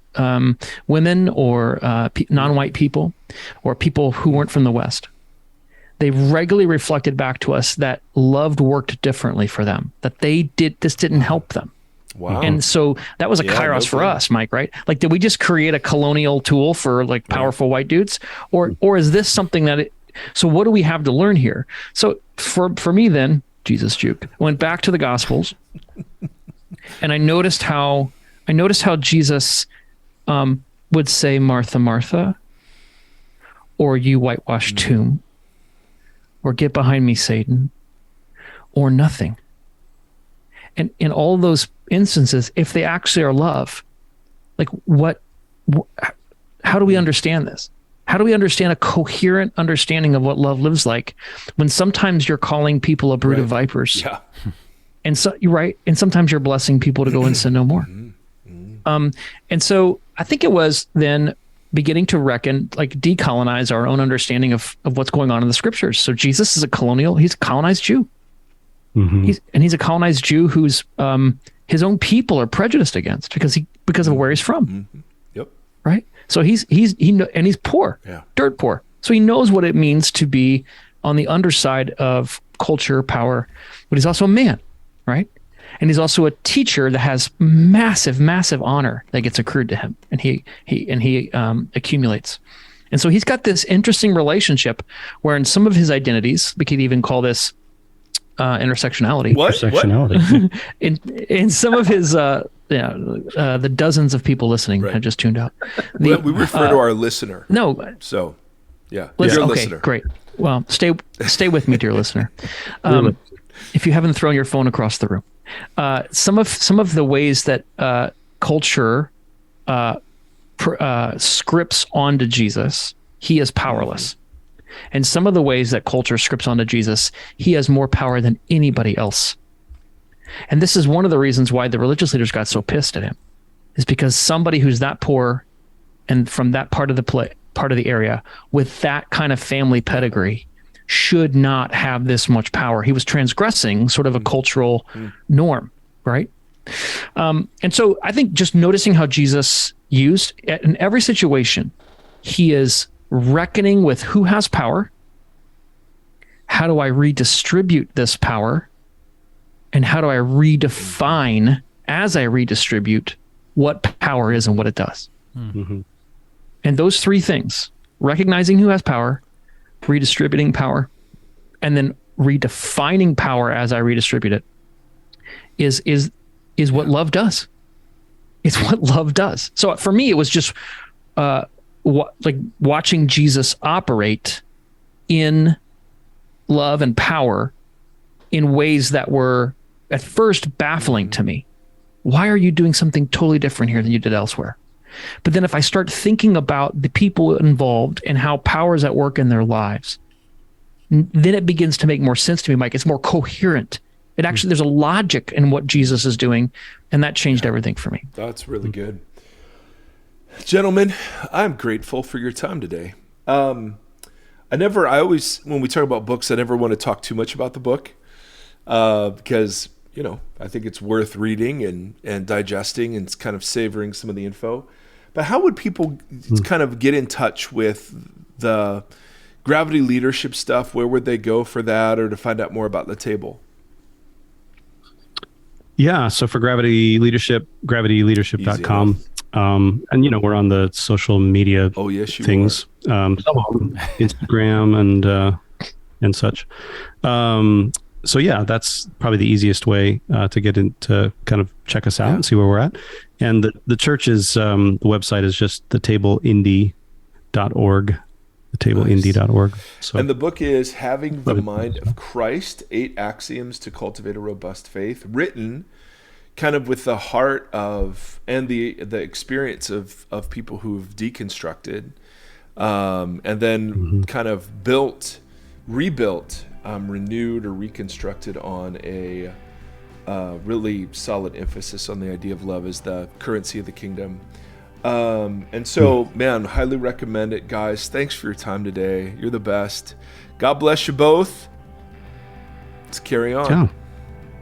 women or non-white people or people who weren't from the West. They regularly reflected back to us that love worked differently for them, that this didn't help them. Wow. And so that was a kairos for us, Mike, right? Like, did we just create a colonial tool for like powerful white dudes? Or is this something so what do we have to learn here? So for me then, Jesus juke, went back to the Gospels and I noticed how Jesus would say, Martha, Martha, or you whitewashed tomb, or get behind me, Satan, or nothing. And in all those instances, if they actually are love, like how do we understand this? How do we understand a coherent understanding of what love lives like when sometimes you're calling people a brood of vipers? Yeah. And so you're right. And sometimes you're blessing people to go and sin no more. And so I think it was then beginning to decolonize our own understanding of what's going on in the scriptures. So Jesus is he's a colonized Jew. Mm-hmm. He's a colonized Jew who's his own people are prejudiced against because of where he's from. Mm-hmm. Yep. Right. So he's poor, dirt poor. So he knows what it means to be on the underside of culture, power, but he's also a man, right? And he's also a teacher that has massive, massive honor that gets accrued to him, and he accumulates. And so he's got this interesting relationship where in some of his identities, we could even call this intersectionality. What? Intersectionality. in some of his the dozens of people listening had just tuned out. We refer to our listener. No. So, your listener. Okay, great. Well, stay with me, dear listener. If you haven't thrown your phone across the room, some of the ways that culture scripts onto Jesus, he is powerless. And some of the ways that culture scripts onto Jesus, he has more power than anybody else. And this is one of the reasons why the religious leaders got so pissed at him, is because somebody who's that poor and from that part of the area with that kind of family pedigree should not have this much power. He was transgressing sort of a cultural norm, right? And so I think just noticing how Jesus used in every situation, he is reckoning with who has power, how do I redistribute this power, and how do I redefine as I redistribute what power is and what it does. Mm-hmm. And those three things, recognizing who has power, redistributing power, and then redefining power as I redistribute it, is what love does. It's what love does. So for me, it was just watching Jesus operate in love and power in ways that were at first baffling to me. Why are you doing something totally different here than you did elsewhere? But then if I start thinking about the people involved and how power is at work in their lives, then it begins to make more sense to me, Mike. It's more coherent. It actually, there's a logic in what Jesus is doing, and that changed everything for me. That's really good. Gentlemen, I'm grateful for your time today. I always, when we talk about books, I never want to talk too much about the book because, I think it's worth reading and digesting and kind of savoring some of the info. But how would people kind of get in touch with the Gravity Leadership stuff? Where would they go for that or to find out more about the table? Yeah, so for Gravity Leadership, gravityleadership.com. And we're on the social media things, Instagram and such. So yeah, that's probably the easiest way to get in to kind of check us out and see where we're at. And the church's the website is just thetableindie.org. Thetableindie.org. So, and the book is Having the Mind of Christ: 8 Axioms to Cultivate a Robust Faith, written kind of with the heart of and the experience of people who've deconstructed and then kind of rebuilt, renewed or reconstructed on a really solid emphasis on the idea of love as the currency of the kingdom. And so, man, highly recommend it, guys. Thanks for your time today. You're the best. God bless you both. Let's carry on. Yeah.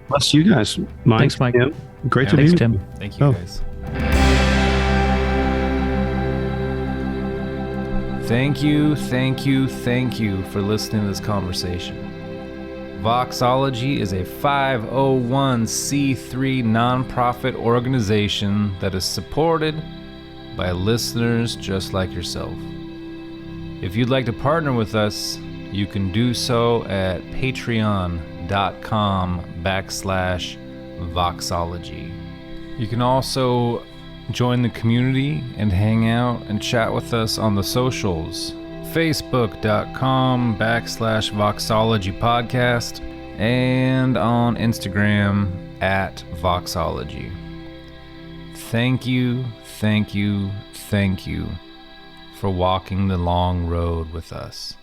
Bless you guys. Thanks, Mike. Tim. Great to be meet you. Tim. Thank you, guys. Thank you for listening to this conversation. Voxology is a 501c3 nonprofit organization that is supported by listeners just like yourself. If you'd like to partner with us, you can do so at patreon.com/Voxology. You can also join the community and hang out and chat with us on the socials. Facebook.com/Voxology Podcast and on Instagram @Voxology. Thank you for walking the long road with us.